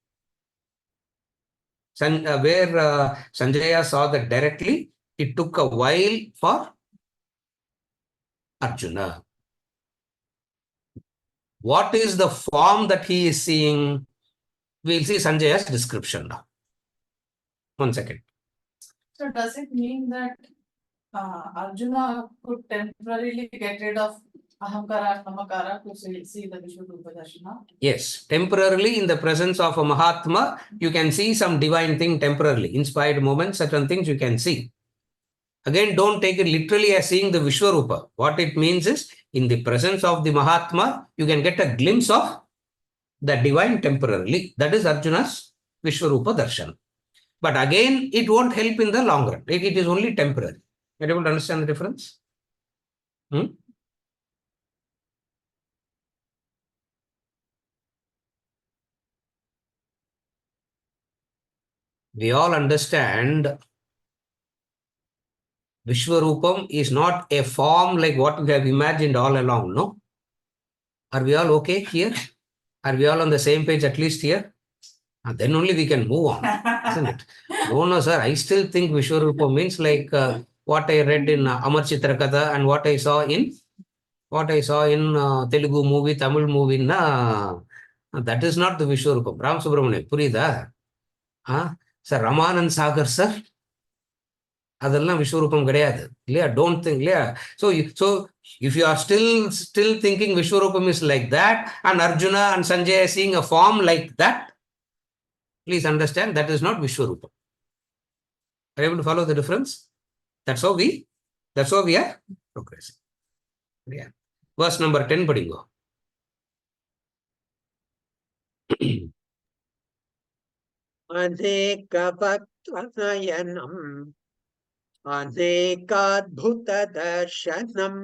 Speaker 1: where Sanjaya saw that directly, it took a while for Arjuna. What is the form that he is seeing? We'll see Sanjaya's description now. 1 second.
Speaker 3: So does it mean that Arjuna could temporarily get rid of Ahamkara and Mamakara to see the Vishwarupa Darshana?
Speaker 1: Yes, temporarily in the presence of a Mahatma, you can see some divine thing temporarily. Inspired moments, certain things you can see. Again, don't take it literally as seeing the Vishwarupa. What it means is, in the presence of the Mahatma, you can get a glimpse of the divine temporarily. That is Arjuna's Vishwarupa Darshan. But again, it won't help in the long run. It is only temporary. Are you able to understand the difference? We all understand Vishwarupam is not a form like what we have imagined all along, no? Are we all okay here? Are we all on the same page at least here? And then only we can move on, isn't it? No, sir. I still think Vishwarupa means like what I read in Amar Chitrakatha and what I saw in Telugu movie, Tamil movie. That is not the Vishwarupam. Ram Subramanian, Purida. Sir, Ramanand Sagar, sir. அதெல்லாம் விஸ்வரூபம் கிடையாது இல்லையா? Don't think, இல்லையா? So if you are still thinking Vishwarupam is like that and Arjuna and Sanjaya seeing a form like that, please understand that is not Vishwarupam. Are you able to follow the difference? That's how we are progressing. Yeah. Verse number 10 padingo.
Speaker 2: अनेकवक्त्रनयनम् अनेकाद्भुतदर्शनम्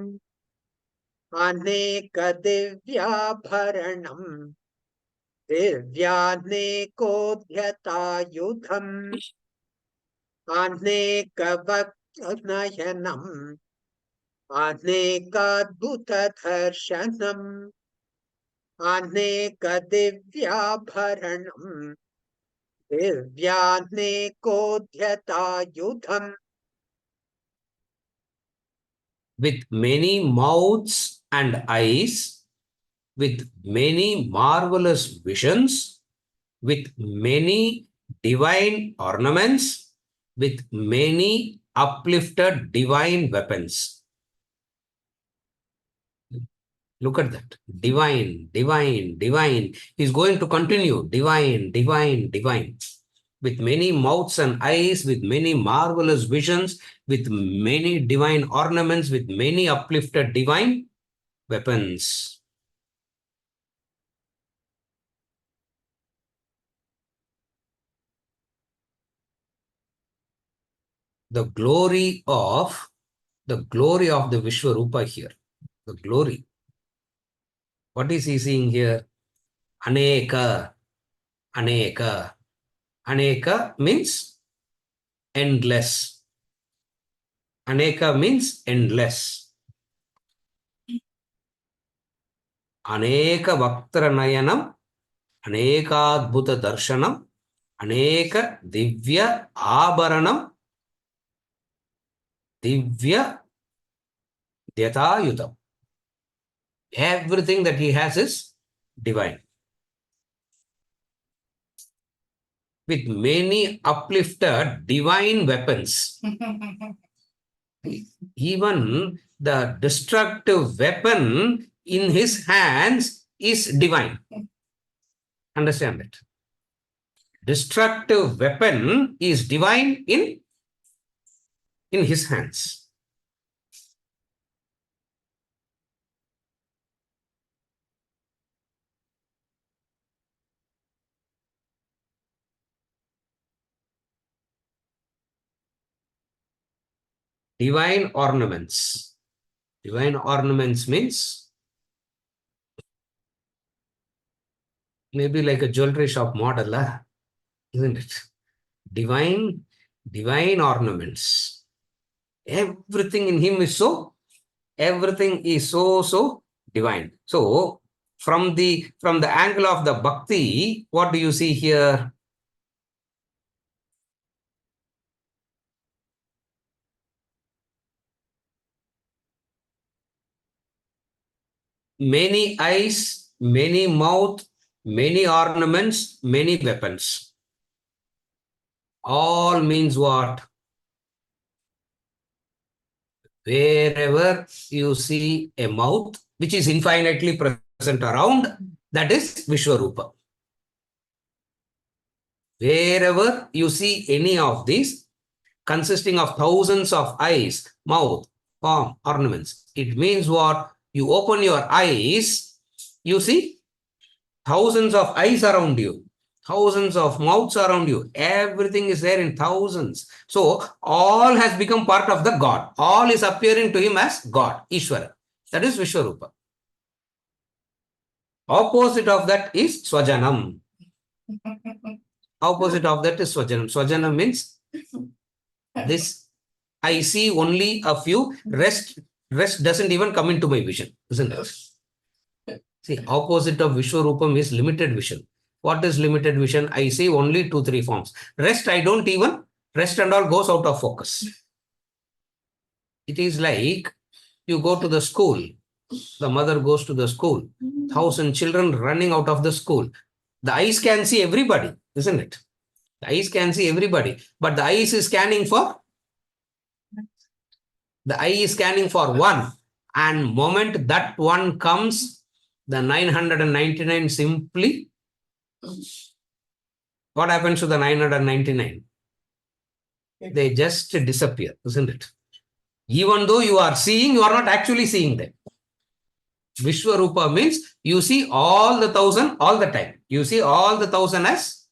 Speaker 2: अनेकदिव्याभरणम् दिव्यानेकोद्यतायुधम् अनेकवक्त्रनयनम् अनेकाद्भुतदर्शनम् अनेकदिव्याभरणम् दिव्यानेकोद्यतायुधम्.
Speaker 1: With many mouths and eyes, with many marvelous visions, with many divine ornaments, with many uplifted divine weapons. Look at that. Divine, divine, divine. He's going to continue. Divine, divine, divine. With many mouths and eyes, with many marvelous visions, with many divine ornaments, with many uplifted divine weapons. The glory of the Vishwarupa here. The glory. What is he seeing here? Aneka. Aneka. Aneka means endless. Aneka means endless. Aneka Vaktranayanam, Anekadbhuta Darshanam, Aneka Divya Abharanam, Divya Dyatayutam. Everything that he has is divine. With many uplifted divine weapons. Even the destructive weapon in his hands is divine. Understand that. Destructive weapon is divine in his hands. Divine ornaments. Divine ornaments means maybe like a jewelry shop model, isn't it? Divine divine ornaments. Everything in him is so, everything is so divine. So from the angle of the bhakti, what do you see here? Many eyes, many mouth, many ornaments, many weapons. All means what? Wherever you see a mouth, which is infinitely present around, that is Vishwarupa. Wherever you see any of these, consisting of thousands of eyes, mouth, form, ornaments, it means what? You open your eyes, you see thousands of eyes around you, thousands of mouths around you. Everything is there in thousands. So all has become part of the God. All is appearing to him as God, Ishvara. That is Vishwarupa. Opposite of that is Swajanam. Opposite of that is Swajanam. Swajanam means this I see only a few, rest doesn't even come into my vision, isn't it? See, opposite of Vishwarupam is limited vision. What is limited vision? I see only 2-3 forms. Rest I don't even, rest and all goes out of focus. It is like you go to the school, the mother goes to the school, 1,000 children running out of the school. The eyes can see everybody, isn't it? The eyes can see everybody, but the eyes is scanning for, the eye is scanning for one, and moment that one comes, the 999 simply, what happens to the 999? They just disappear, isn't it? Even though you are seeing, you are not actually seeing them. Vishwarupa means you see all the 1,000 all the time. You see all the 1,000 as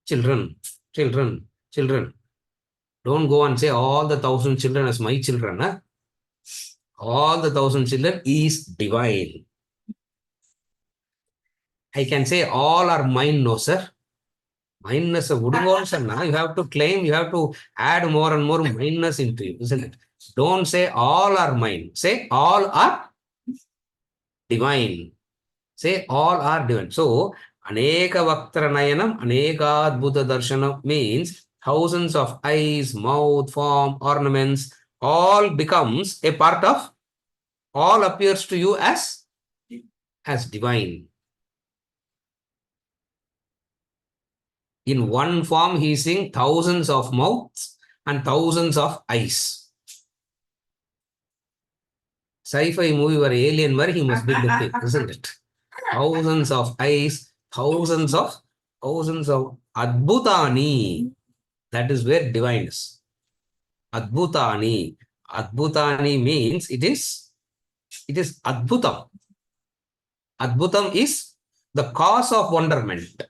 Speaker 1: children, children, children. Don't go and say all the 1,000 children as my children. Huh? All the 1,000 children is divine. I can say all are mine, no, sir. Minus of you have to claim, you have to add more and more minus into you, isn't it? Don't say all are mine. Say all are divine. Say all are divine. So, Aneka Vaktra Nayanam, Aneka Adbhuta Darshanam means thousands of eyes, mouth, form, ornaments, all becomes a part of, all appears to you as divine. In one form, he is seeing thousands of mouths and thousands of eyes. Sci-fi movie where alien where he must be looking, isn't it? Thousands of eyes, thousands of Adbhutani. That is where divine is. Adbhutani. Adbhutani means it is Adbhutam. Adbhutam is the cause of wonderment.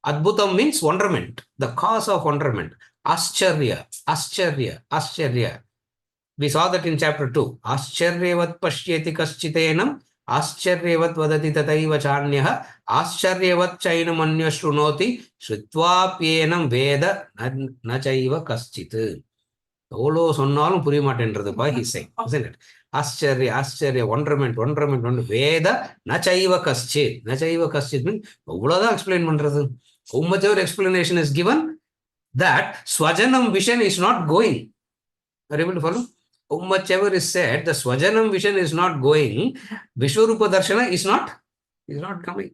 Speaker 1: Adbhutam means wonderment, the cause of wonderment. Ascharya, Ascharya, Ascharya. We saw that in chapter 2. Ascharyavat pashyeti kaschitenam, Ascharyavat vadati tataiva chanyah, Ascharyavat chainam anya shrunoti, Shritvapyenam veda na chaiva kaschit. எவ்வளோ சொன்னாலும் புரிய மாட்டேன்றதுப்பா he saying, isn't it? ஆச்சரிய ஆச்சரிய wonderment wonderment வேத நச்சைவ கஷ்டித் நச்சைவ கஷ்டித் மீன் அவ்வளோதான் explain பண்றது. How much of explanation is given that Swajanam vision is not going. Are you able to follow? How much ever is said, the Swajanam vision is not going, Vishwarupa Darshana is not coming.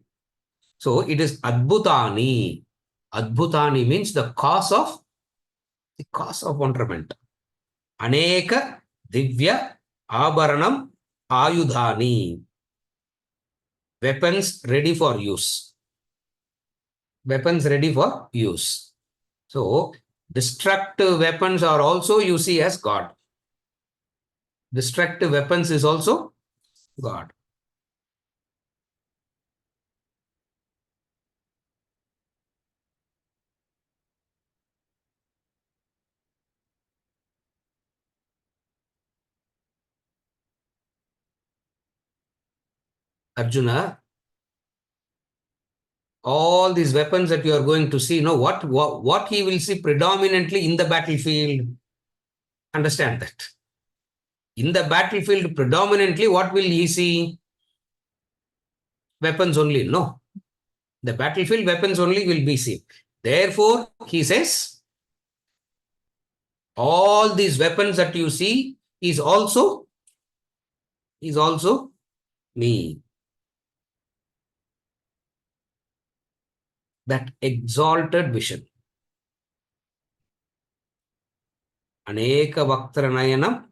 Speaker 1: So it is Adbhutani. Adbhutani means the cause of wonderment. Aneka Divya Abharanam Ayudhani. Weapons ready for use. Weapons ready for use. So, destructive weapons are also you see as God. Destructive weapons is also God. Arjuna, all these weapons that you are going to see, what he will see predominantly in the battlefield. Understand that. In the battlefield, predominantly, what will he see? Weapons only. No. The battlefield weapons only will be seen. Therefore, he says, all these weapons that you see is also me. That exalted vision. Aneka Vaktranayanam,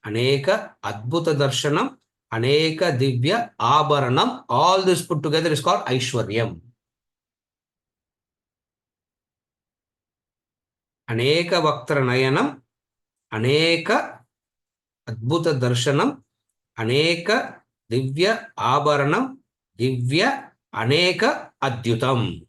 Speaker 1: Aneka Adbhuta Darshanam, Aneka Divya Abharanam. All this put together is called Aishwaryam. Aneka Vaktranayanam, Aneka Adbhuta Darshanam, Aneka Divya Abharanam, Divya Aneka Adhyutam.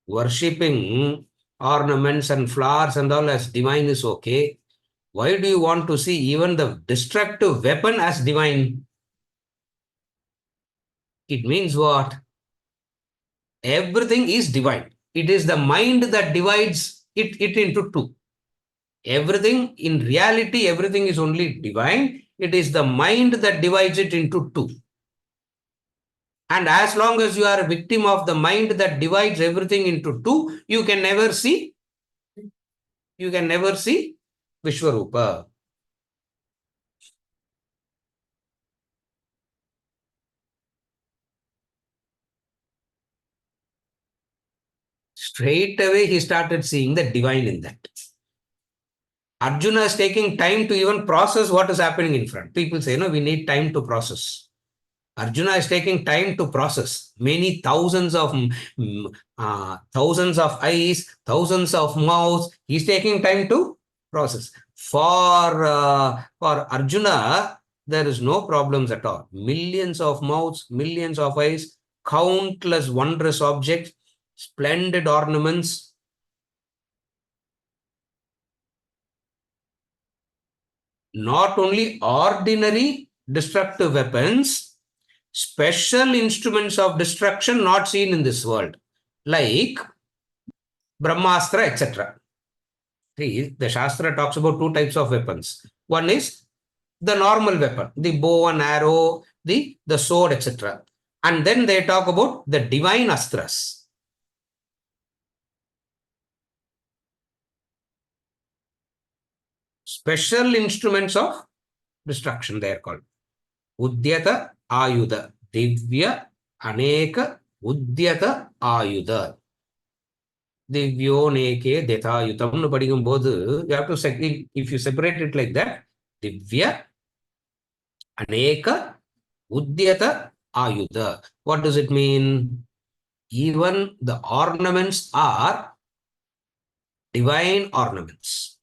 Speaker 1: Worshipping ornaments and flowers and all as divine is okay. Why do you want to see even the destructive weapon as divine? It means what? Everything is divine. It is the mind that divides it into two. Everything, in reality, everything is only divine. It is the mind that divides it into two. And as long as you are a victim of the mind that divides everything into two, you can never see Vishwarupa. Straight away, he started seeing the divine in that. Arjuna is taking time to even process what is happening in front. People say, no, we need time to process. Arjuna is taking time to process. Many thousands of eyes, thousands of mouths. He's taking time to process. For Arjuna, there is no problems at all. Millions of mouths, millions of eyes, countless wondrous objects, splendid ornaments. Not only ordinary destructive weapons, special instruments of destruction not seen in this world, like Brahmastra, etc. See, the Shastra talks about two types of weapons. One is the normal weapon, the bow and arrow, the sword, etc. And then they talk about the divine astras. Special instruments of destruction, they are called. Udyata Ayuda. Divya Aneka Udyata Ayuda. Divyo Neke Detayutam. Padikkum bodu, you have to, if you separate it like that, Divya Aneka Udyata Ayuda. What does it mean? Even the ornaments are divine ornaments.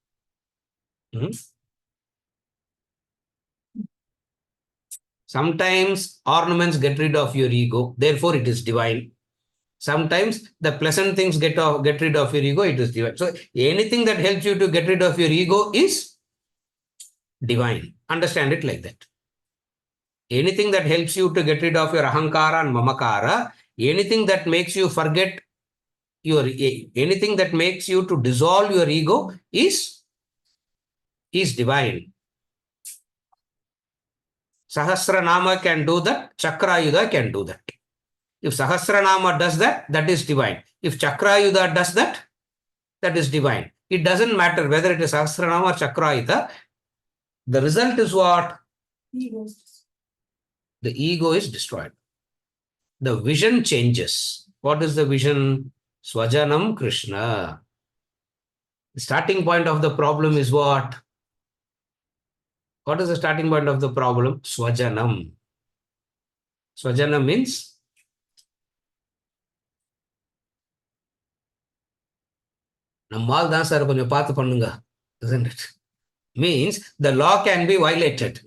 Speaker 1: Sometimes ornaments get rid of your ego, therefore it is divine. Sometimes the pleasant things get rid of your ego, it is divine. So anything that helps you to get rid of your ego is divine. Understand it like that. Anything that helps you to get rid of your ahankara and mamakara, anything that makes you forget anything that makes you to dissolve your ego is divine. Sahasranama can do that, Chakrayuda can do that. If Sahasranama does that, that is divine. If Chakrayuda does that, that is divine. It doesn't matter whether it is Sahasranama or Chakrayuda. The result is what? The ego is destroyed. The vision changes. What is the vision? Swajanam Krishna. The starting point of the problem is what? What is the starting point of the problem? Swajanam. Swajanam means nammal dhaan sir konjam paathu pannunga, isn't it? Means the law can be violated.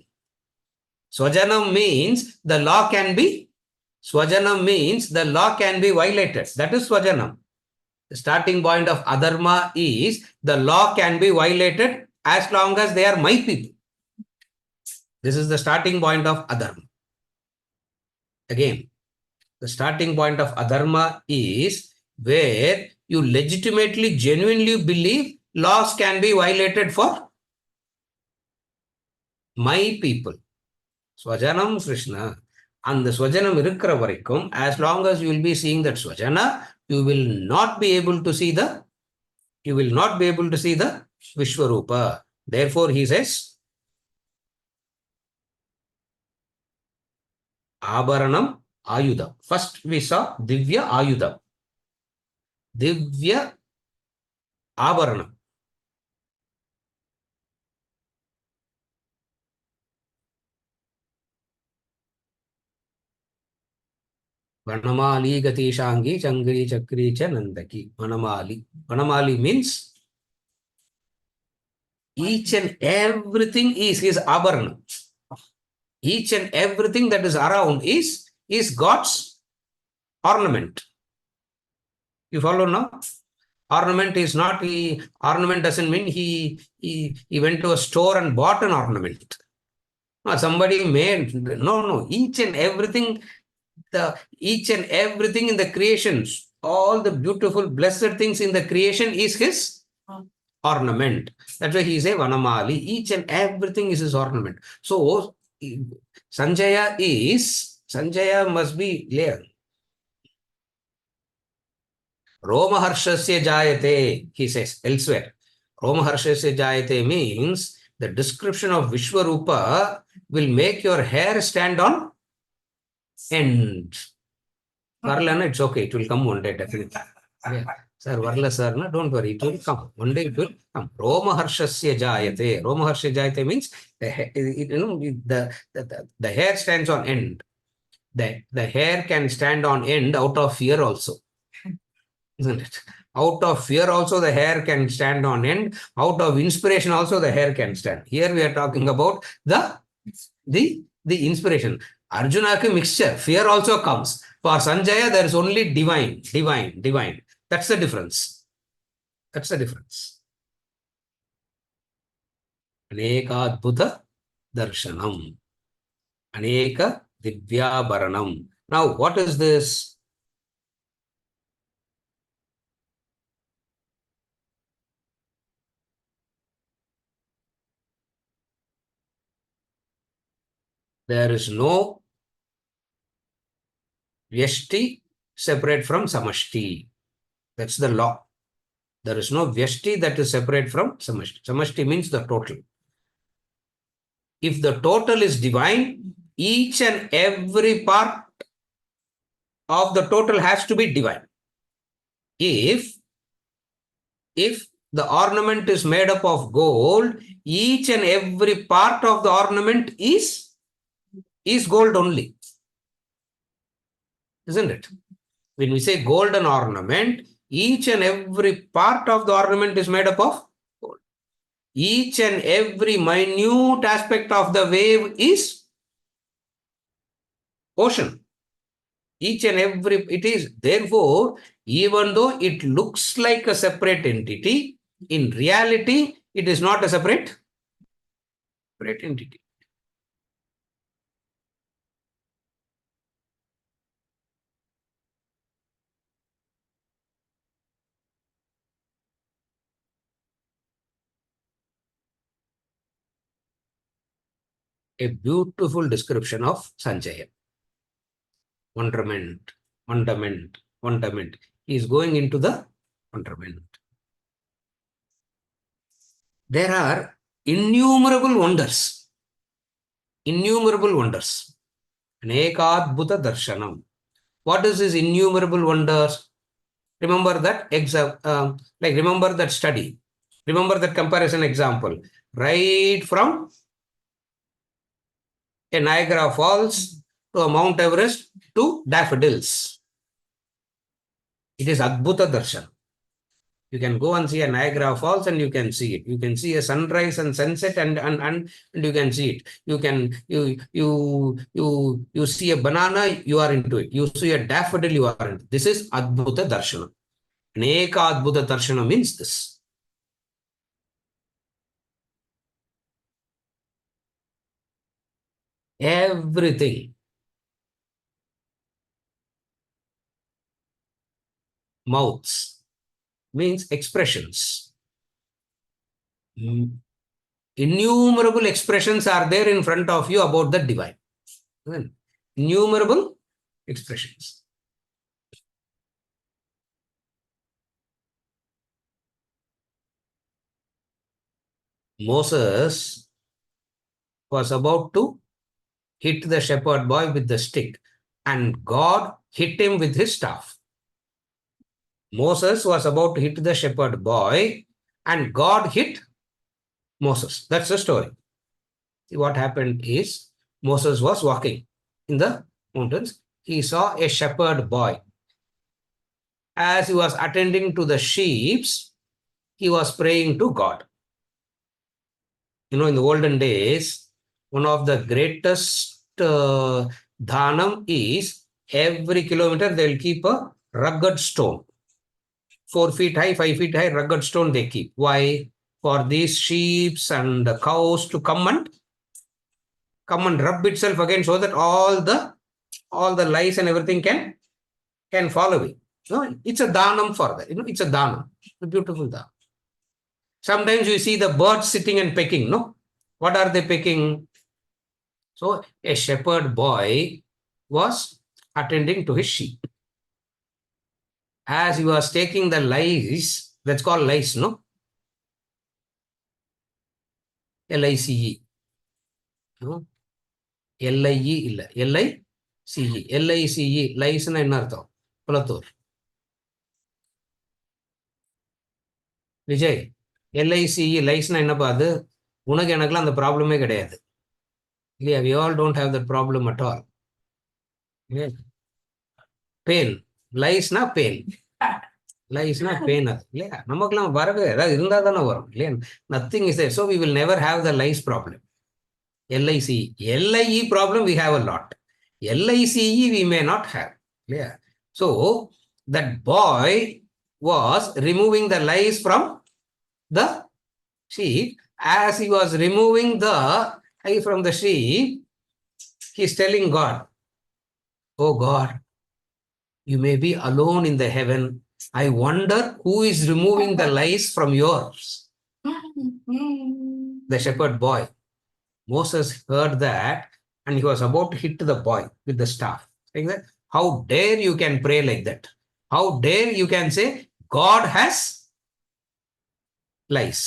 Speaker 1: Swajanam means the law can be violated. That is Swajanam. The starting point of adharma is the law can be violated as long as they are my people. This is the starting point of adharma. Again, the starting point of adharma is where you legitimately, genuinely believe laws can be violated for my people. Swajanam Krishna. And the Swajanam irukra varaikum, as long as you will be seeing that Swajana, you will not be able to see the Vishwarupa. Therefore, he says, Abharanam Ayudha. First we saw Divya Ayudha. Divya Abharanam. Vanamali Gati Shangi Changri Chakri Chanandaki. Vanamali. Vanamali means each and everything is his Abharanam. Each and everything that is around is God's ornament. You follow now? Ornament is not, ornament doesn't mean he went to a store and bought an ornament. No, somebody made, no, each and everything in the creations, all the beautiful, blessed things in the creation is his ornament. That's why he say Vanamali, each and everything is his ornament. So, Sanjaya must be clear. Romaharshasya jayate, he says elsewhere. Romaharshasya jayate means the description of Vishwarupa will make your hair stand on end. Varlana, it's okay, it will come one day definitely. Yeah. Sir, Varla sir, no, don't worry, it will come. One day it will come. Romaharshasya jayate. Romaharshasya jayate means the hair stands on end. The hair can stand on end out of fear also. Isn't it? Out of fear also the hair can stand on end. Out of inspiration also the hair can stand. Here we are talking about the inspiration. Arjuna ki mixture. Fear also comes. For Sanjaya there is only divine. That's the difference. Aneka Adbhuta Darshanam. Aneka Divyabharanam. Now what is this? There is no Vyashti separate from Samashti. That's the law. There is no Vyashti that is separate from Samashti. Samashti means the total. If the total is divine, each and every part of the total has to be divine. If the ornament is made up of gold, each and every part of the ornament is gold only. Isn't it? When we say golden ornament, each and every part of the ornament is made up of gold. Each and every minute aspect of the wave is ocean. Each and every, it is. Therefore, even though it looks like a separate entity, in reality, it is not a separate entity. A beautiful description of Sanjaya. Wonderment. He is going into the wonderment. There are innumerable wonders. Anekadbhuta darshanam. What is this innumerable wonders? Remember that remember that study. Remember that comparison example. Right from a Niagara Falls to a Mount Everest to daffodils. It is Adbhuta Darshan. You can go and see a Niagara Falls and you can see it. You can see a sunrise and sunset and you can see it. You can you see a banana, you are into it. You see a daffodil, you are into it. This is Adbhuta Darshana. Aneka Adbhuta Darshana means this. Everything. Mouths means expressions. Innumerable expressions are there in front of you about the divine. Innumerable expressions. Moses was about to hit the shepherd boy with the stick, and God hit him with his staff. Moses was about to hit the shepherd boy, and God hit Moses. That's the story. See, what happened is Moses was walking in the mountains. He saw a shepherd boy. As he was attending to the sheep, he was praying to God. In the olden days, one of the greatest dhanam is every kilometer they'll keep a rugged stone. 4 feet high, 5 feet high, rugged stone they keep. Why? For these sheep and the cows to come and rub itself again, so that all the lice and everything can fall away. It's a dhanam for that. It's a dhanam. A beautiful dhanam. Sometimes you see the birds sitting and pecking, no? What are they pecking? So a shepherd boy was attending to his sheep. As he was taking the lice, that's called lice, no? Lice. No? LIE இல்ல LICE. LICE லைஸ்னா என்ன அர்த்தம்? Kulathur. Vijay, LICE லைஸ்னா என்னப்பா அது? உனக்கு எனக்குலாம் அந்த ப்ராப்ளமே கிடையாது இல்லையா? we all don't have that problem at all. Pain, லைஸ்னா பெயின், லைஸ்னா பெயின். அது இல்லையா? நமக்குலாம் வரவே ஏதாவது இருந்தால் தானே வரும் இல்லையா? Nothing is there. So we will never have the lice problem. LICE. LIE problem we have a lot. LICE we may not have. Yeah. So that boy was removing the lice from the sheep. As he was removing the eye from the sheep, he is telling God, "Oh God, you may be alone in the heaven. I wonder who is removing the lice from yours." The shepherd boy. Moses heard that, and he was about to hit the boy with the staff. Like that. How dare you can pray like that? How dare you can say God has lice?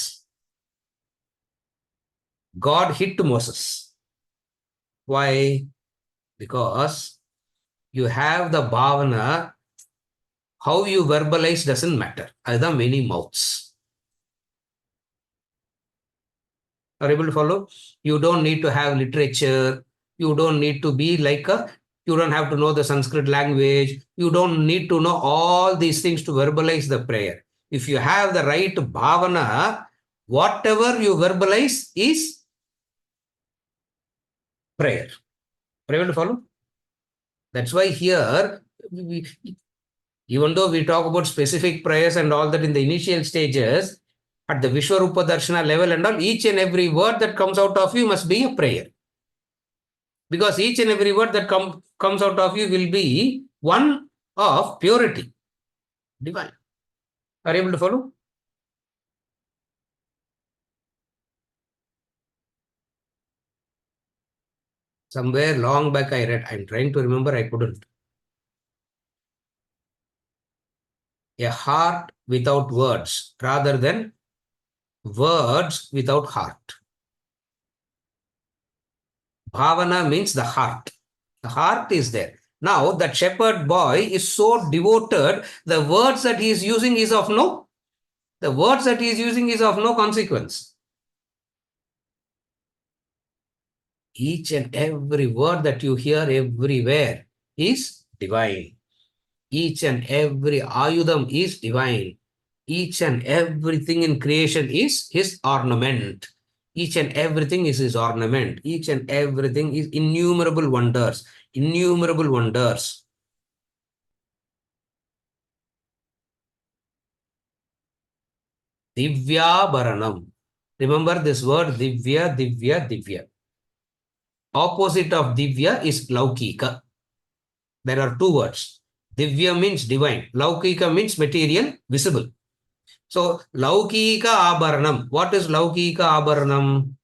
Speaker 1: God hit Moses. Why? Because you have the bhavana. How you verbalize doesn't matter. Other many mouths. Are able to follow? You don't need to have literature. You don't need to be like you don't have to know the Sanskrit language. You don't need to know all these things to verbalize the prayer. If you have the right bhavana, whatever you verbalize is prayer. Are able to follow? That's why here, even though we talk about specific prayers and all that in the initial stages, at the Vishwarupa Darshana level and all, each and every word that comes out of you must be a prayer. Because each and every word that comes out of you will be one of purity, divine. Are you able to follow? Somewhere long back I read, I'm trying to remember, I couldn't. A heart without words rather than words without heart. Bhavana means the heart. The heart is there. Now, that shepherd boy is so devoted, the words that he is using is of no consequence. Each and every word that you hear everywhere is divine. Each and every ayudam is divine. Each and everything in creation is his ornament. Each and everything is his ornament. Each and everything is innumerable wonders. Innumerable wonders. Divya Baranam. Remember this word Divya, Divya, Divya. Opposite of Divya is Laukika. There are two words. Divya means divine. Laukika means material, visible. So, Laukika Abharanam. What is Laukika Abharanam?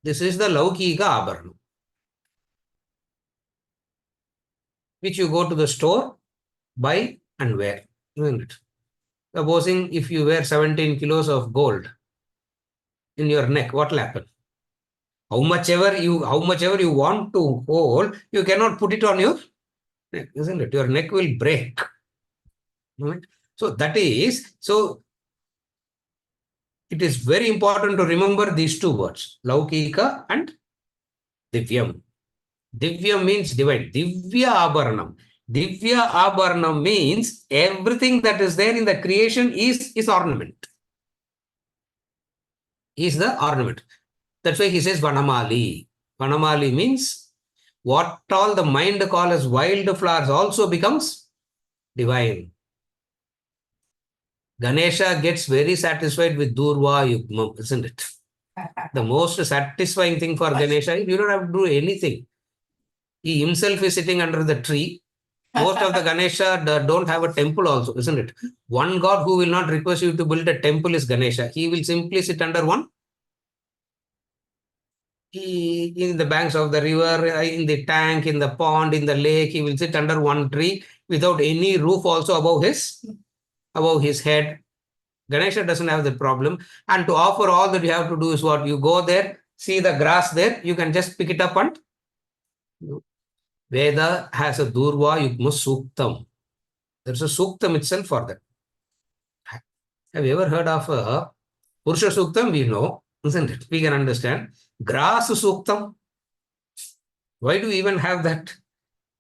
Speaker 1: This is the Laukika Abharanam, which you go to the store, buy and wear. Isn't it? Supposing if you wear 17 kilos of gold in your neck, what will happen? How much ever you want to hold, you cannot put it on your neck, isn't it? Your neck will break. Right? So it is very important to remember these two words, Laukika and Divyam. Divya means divine. Divya Abharanam. Divya Abharanam means everything that is there in the creation is ornament. Is the ornament. That's why he says Vanamali. Vanamali means what all the mind call as wild flowers also becomes divine. Ganesha gets very satisfied with Durva Yugmam, isn't it? The most satisfying thing for Ganesha is you don't have to do anything. He himself is sitting under the tree. Most of the Ganesha don't have a temple also, isn't it? One god who will not request you to build a temple is Ganesha. He will simply sit under one. In the banks of the river, in the tank, in the pond, in the lake, he will sit under one tree without any roof also above his head. Ganesha doesn't have that problem. And to offer, all that you have to do is what? You go there, see the grass there, you can just pick it up and Veda has a Durva Yugma Suktam. There's a Suktam itself for that. Have you ever heard of a Purusha Suktam? We know, isn't it? We can understand. Grass Suktam. Why do we even have that?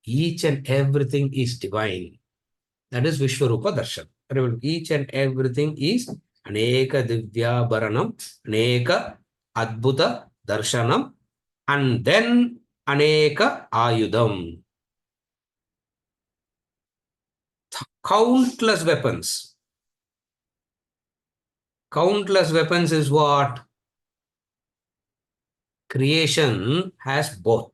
Speaker 1: Each and everything is divine. That is Vishwarupa Darshan. Each and everything is Aneka Divya Bharanam, Aneka Adbhuta Darshanam, and then Aneka Ayudam. Countless weapons. Countless weapons is what? Creation has both.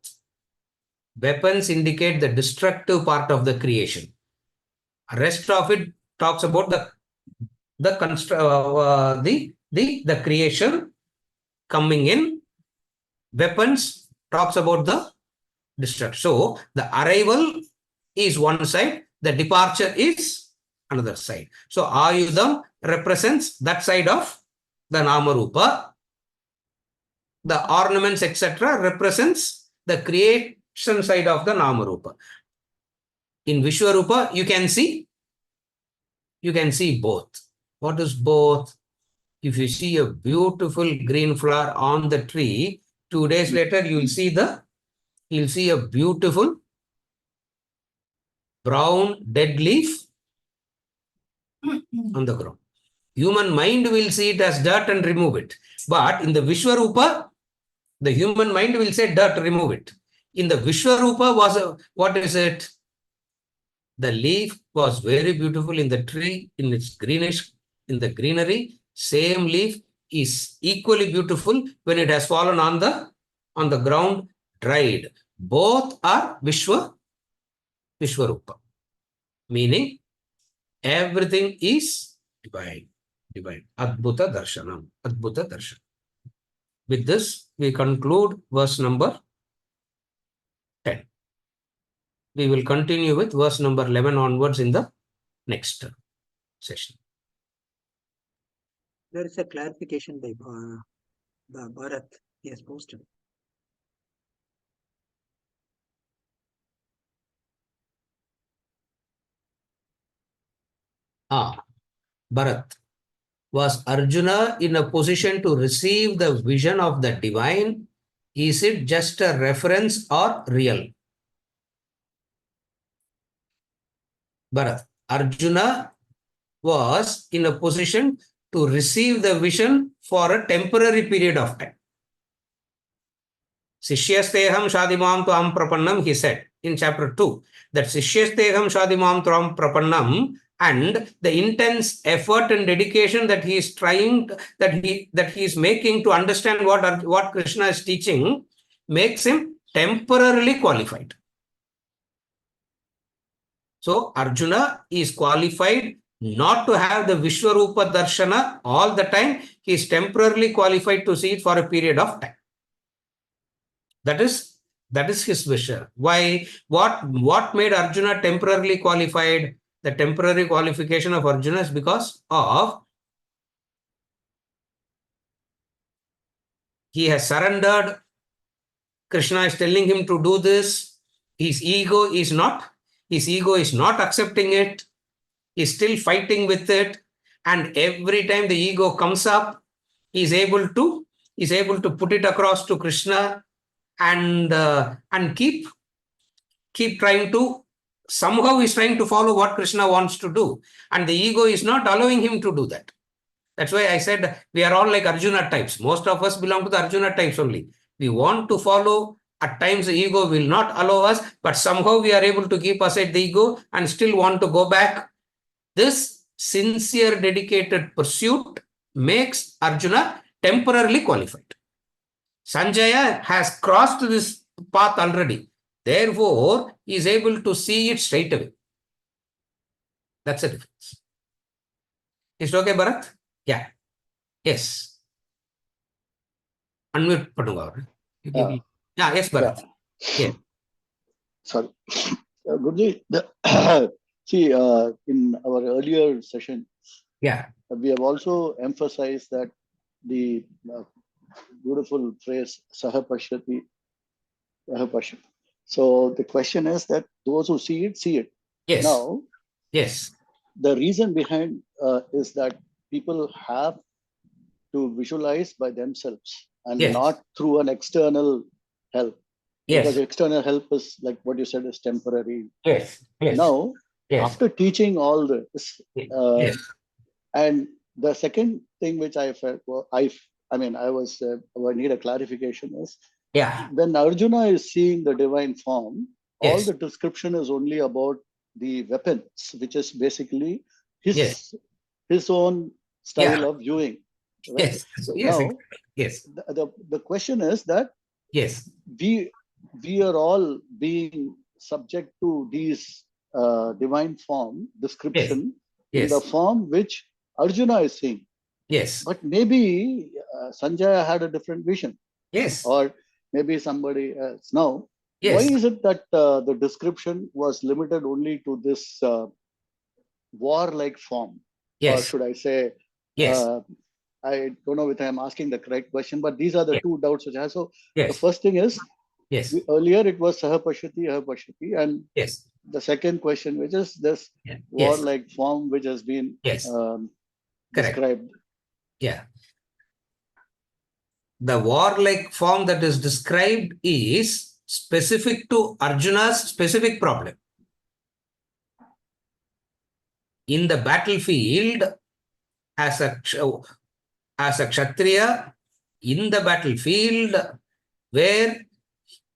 Speaker 1: Weapons indicate the destructive part of the creation. Rest of it talks about the creation coming in. Weapons talks about the destruction. So the arrival is one side, the departure is another side. So Ayudam represents that side of the Namarupa. The ornaments, etc., represents the creation side of the Namarupa. In Vishwarupa, you can see both. What is both? If you see a beautiful green flower on the tree, 2 days later, you'll see a beautiful brown dead leaf on the ground. Human mind will see it as dirt and remove it. But in the Vishwarupa, the human mind will say dirt, remove it. In the Vishwarupa, what is it? The leaf was very beautiful in the tree, in its greenish, in the greenery. Same leaf is equally beautiful when it has fallen on the ground, dried. Both are Vishwarupa. Meaning, everything is divine. Adbhuta Darshanam. Adbhuta Darshanam. With this, we conclude verse number 10. We will continue with verse number 11 onwards in the next session.
Speaker 2: There is a clarification by Bharat. He has posted.
Speaker 1: Bharat. Was Arjuna in a position to receive the vision of the divine? Is it just a reference or real? Bharat. Arjuna was in a position to receive the vision for a temporary period of time. Sishyasteham Shadimam Tvam Prapannam, he said in chapter 2, that Sishyasteham Shadimam Tvam Prapannam, and the intense effort and dedication that he is trying, that he is making to understand what Krishna is teaching, makes him temporarily qualified. So Arjuna is qualified not to have the Vishwarupa Darshana all the time. He is temporarily qualified to see it for a period of time. That is his vision. Why? What made Arjuna temporarily qualified? The temporary qualification of Arjuna is because of he has surrendered. Krishna is telling him to do this. His ego is not accepting it. He's still fighting with it. And every time the ego comes up, he's able to put it across to Krishna and keep trying to, somehow he's trying to follow what Krishna wants to do. And the ego is not allowing him to do that. That's why I said we are all like Arjuna types. Most of us belong to the Arjuna types only. We want to follow. At times the ego will not allow us, but somehow we are able to keep aside the ego and still want to go back. This sincere, dedicated pursuit makes Arjuna temporarily qualified. Sanjaya has crossed this path already. Therefore, he is able to see it straight away. That's the difference. Is it okay, Bharat? Yeah. Yes. Unmute Padunga. Yeah, yes, Bharat. Yeah.
Speaker 4: Sorry. Guruji, see, in our earlier session,
Speaker 1: Yeah.
Speaker 4: we have also emphasized that the beautiful phrase, Sahapashyati, Sahapashyati. So the question is that those who see it, see it.
Speaker 1: Yes.
Speaker 4: Now,
Speaker 1: yes.
Speaker 4: The reason behind is that people have to visualize by themselves and
Speaker 1: Yes.
Speaker 4: not through an external help.
Speaker 1: Yes.
Speaker 4: Because external help is, like what you said, is temporary.
Speaker 1: Yes. Yes.
Speaker 4: Now,
Speaker 1: yes.
Speaker 4: after teaching all this,
Speaker 1: yes.
Speaker 4: and the second thing which I felt, well, I need a clarification is,
Speaker 1: Yeah.
Speaker 4: when Arjuna is seeing the divine form, all
Speaker 1: Yes.
Speaker 4: the description is only about the weapons, which is basically his
Speaker 1: Yes.
Speaker 4: his own style
Speaker 1: Yeah.
Speaker 4: of viewing. Right?
Speaker 1: Yes. So, yes.
Speaker 4: Now,
Speaker 1: yes.
Speaker 4: the question is that
Speaker 1: Yes.
Speaker 4: we are all being subject to these divine form description in
Speaker 1: Yes.
Speaker 4: the form which Arjuna is seeing.
Speaker 1: Yes.
Speaker 4: But maybe Sanjaya had a different vision,
Speaker 1: Yes.
Speaker 4: or maybe somebody else. Now,
Speaker 1: Yes.
Speaker 4: why is it that the description was limited only to this war-like form?
Speaker 1: Yes.
Speaker 4: Or should I say,
Speaker 1: Yes.
Speaker 4: I don't know if I'm asking the correct question, but these are the two doubts which I have. So
Speaker 1: Yes.
Speaker 4: the first thing is,
Speaker 1: yes.
Speaker 4: Earlier it was Sahapashyati, and
Speaker 1: Yes.
Speaker 4: the second question, which is this
Speaker 1: Yeah.
Speaker 4: war-like form which has been
Speaker 1: Yes.
Speaker 4: described.
Speaker 1: Yeah. The warlike form that is described is specific to Arjuna's specific problem. In the battlefield, as a Kshatriya, in the battlefield where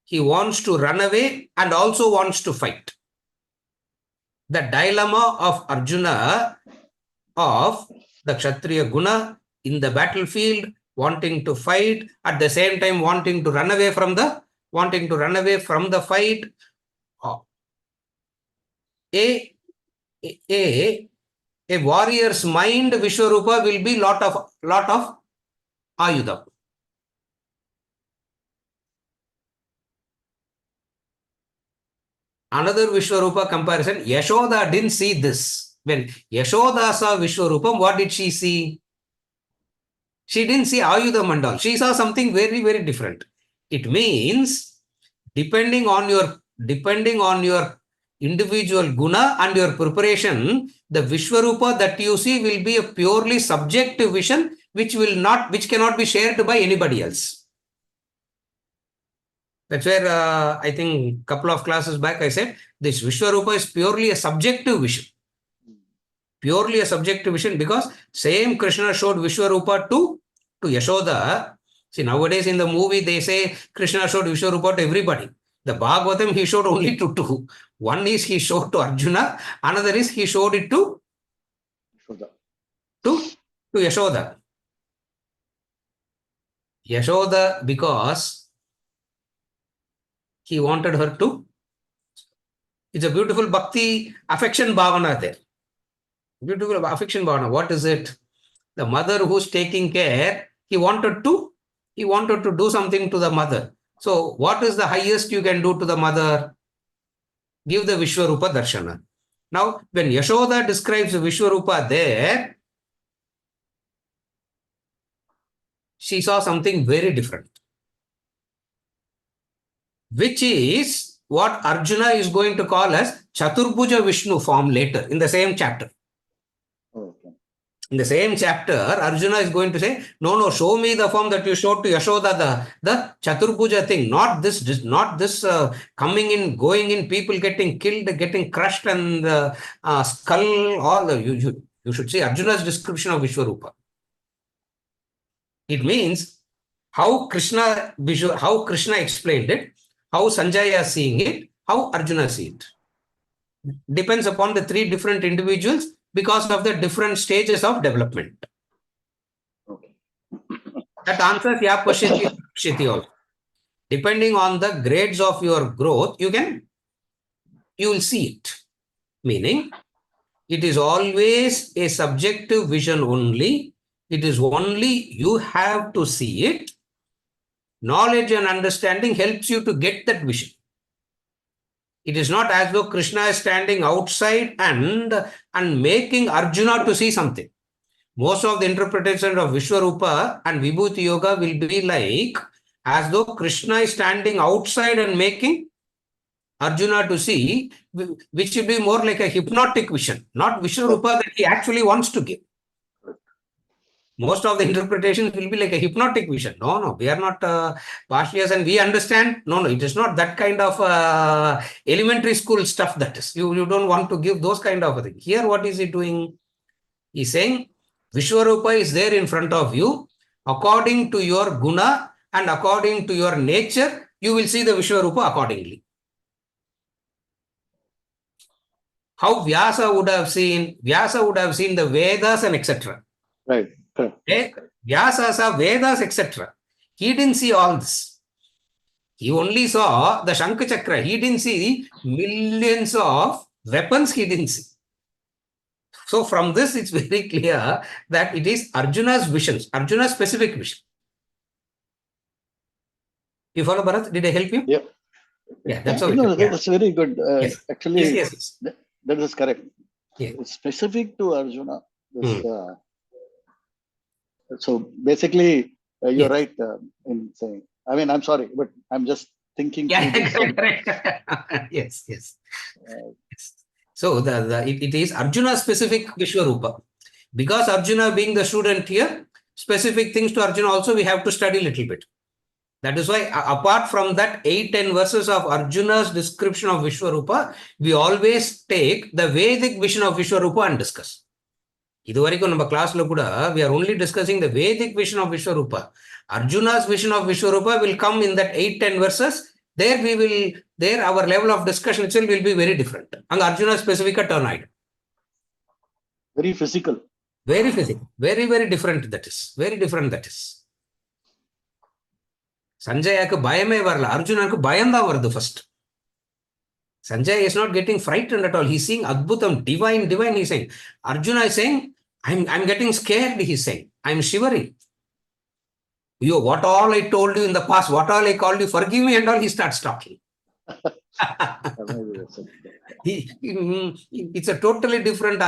Speaker 1: he wants to run away and also wants to fight. The dilemma of Arjuna, of the Kshatriya guna in the battlefield, wanting to fight, at the same time wanting to run away from the fight. A warrior's mind, Vishwarupa, will be lot of ayuda. Another Vishwarupa comparison, Yashoda didn't see this. When Yashoda saw Vishwarupam, what did she see? She didn't see Ayuda Mandal. She saw something very, very different. It means depending on your individual guna and your preparation, the Vishwarupa that you see will be a purely subjective vision, which cannot be shared by anybody else. That's where I think a couple of classes back I said this Vishwarupa is purely a subjective vision. Purely a subjective vision, because same Krishna showed Vishwarupa to Yashoda. See, nowadays in the movie they say Krishna showed Vishwarupa to everybody. The Bhagavatam he showed only to two. One is he showed to Arjuna, another is he showed it to Yashoda. Yashoda, because He wanted her to. It's a beautiful bhakti affection bhavana there. Beautiful affection bhavana. What is it? The mother who's taking care, he wanted to do something to the mother. So what is the highest you can do to the mother? Give the Vishwarupa Darshana. Now, when Yashoda describes Vishwarupa there, she saw something very different, which is what Arjuna is going to call as Chaturbhuja Vishnu form later in the same chapter.
Speaker 4: Okay.
Speaker 1: In the same chapter, Arjuna is going to say, no, show me the form that you showed to Yashoda, the Chaturpuja thing, not this coming in, going in, people getting killed, getting crushed, and skull, all the, you should see Arjuna's description of Vishwarupa. It means how Krishna explained it, how Sanjaya is seeing it, how Arjuna sees it. Depends upon the three different individuals because of the different stages of development.
Speaker 4: Okay.
Speaker 1: That answers your question, also. Depending on the grades of your growth, you will see it. Meaning, it is always a subjective vision only. It is only you have to see it. Knowledge and understanding helps you to get that vision. It is not as though Krishna is standing outside and making Arjuna to see something. Most of the interpretation of Vishwarupa and Vibhuti Yoga will be like as though Krishna is standing outside and making Arjuna to see, which will be more like a hypnotic vision, not Vishwarupa that he actually wants to give. Most of the interpretations will be like a hypnotic vision. No, we are not Pashyas and we understand. No, it is not that kind of elementary school stuff that is. You don't want to give those kind of things. Here, what is he doing? He's saying, Vishwarupa is there in front of you. According to your guna and according to your nature, you will see the Vishwarupa accordingly. How Vyasa would have seen the Vedas and etc.
Speaker 4: Right. Correct.
Speaker 1: Vyasa saw Vedas, etc. He didn't see all this. He only saw the Shankha Chakra. He didn't see millions of weapons. He didn't see. So from this, it's very clear that it is Arjuna's visions, Arjuna's specific vision. You follow, Bharat? Did I help you?
Speaker 4: Yeah.
Speaker 1: Yeah, that's all.
Speaker 4: No, that's very good.
Speaker 1: Yes.
Speaker 4: Actually,
Speaker 1: Yes.
Speaker 4: that is correct.
Speaker 1: Yeah.
Speaker 4: It's specific to Arjuna. So basically, you're right in saying. I mean, I'm sorry, but I'm just thinking.
Speaker 1: Yeah, correct. Yes. So it is Arjuna specific Vishwarupa. Because Arjuna being the student here, specific things to Arjuna also we have to study a little bit. That is why apart from that 8-10 verses of Arjuna's description of Vishwarupa, we always take the Vedic vision of Vishwarupa and discuss. இதுவரைக்கும் நம்ம கிளாஸ்ல கூட we are only discussing the Vedic vision of Vishwarupa. Arjuna's vision of Vishwarupa will come in that 8-10 verses. There our level of discussion itself will be very different. And Arjuna specific turn item.
Speaker 4: Very physical.
Speaker 1: Very physical. Very, very different that is. Very different that is. Sanjayakku bayame varala. Arjunakku bayanda varadu first. Sanjay is not getting frightened at all. He's seeing Adbhutam, divine, he's saying. Arjuna is saying, I'm getting scared, he's saying. I'm shivering. What all I told you in the past, what all I called you, forgive me and all, he starts talking. It's a totally different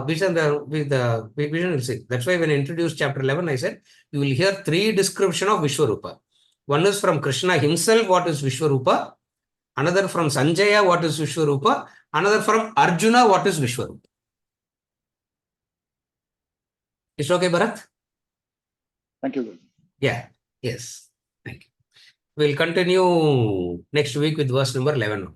Speaker 1: vision with the vision. That's why when I introduced chapter 11, I said, you will hear 3 descriptions of Vishwarupa. One is from Krishna himself, what is Vishwarupa. Another from Sanjaya, what is Vishwarupa. Another from Arjuna, what is Vishwarupa. Is it okay, Bharat?
Speaker 4: Thank you.
Speaker 1: Yeah, yes. Thank you. We'll continue next week with verse number 11.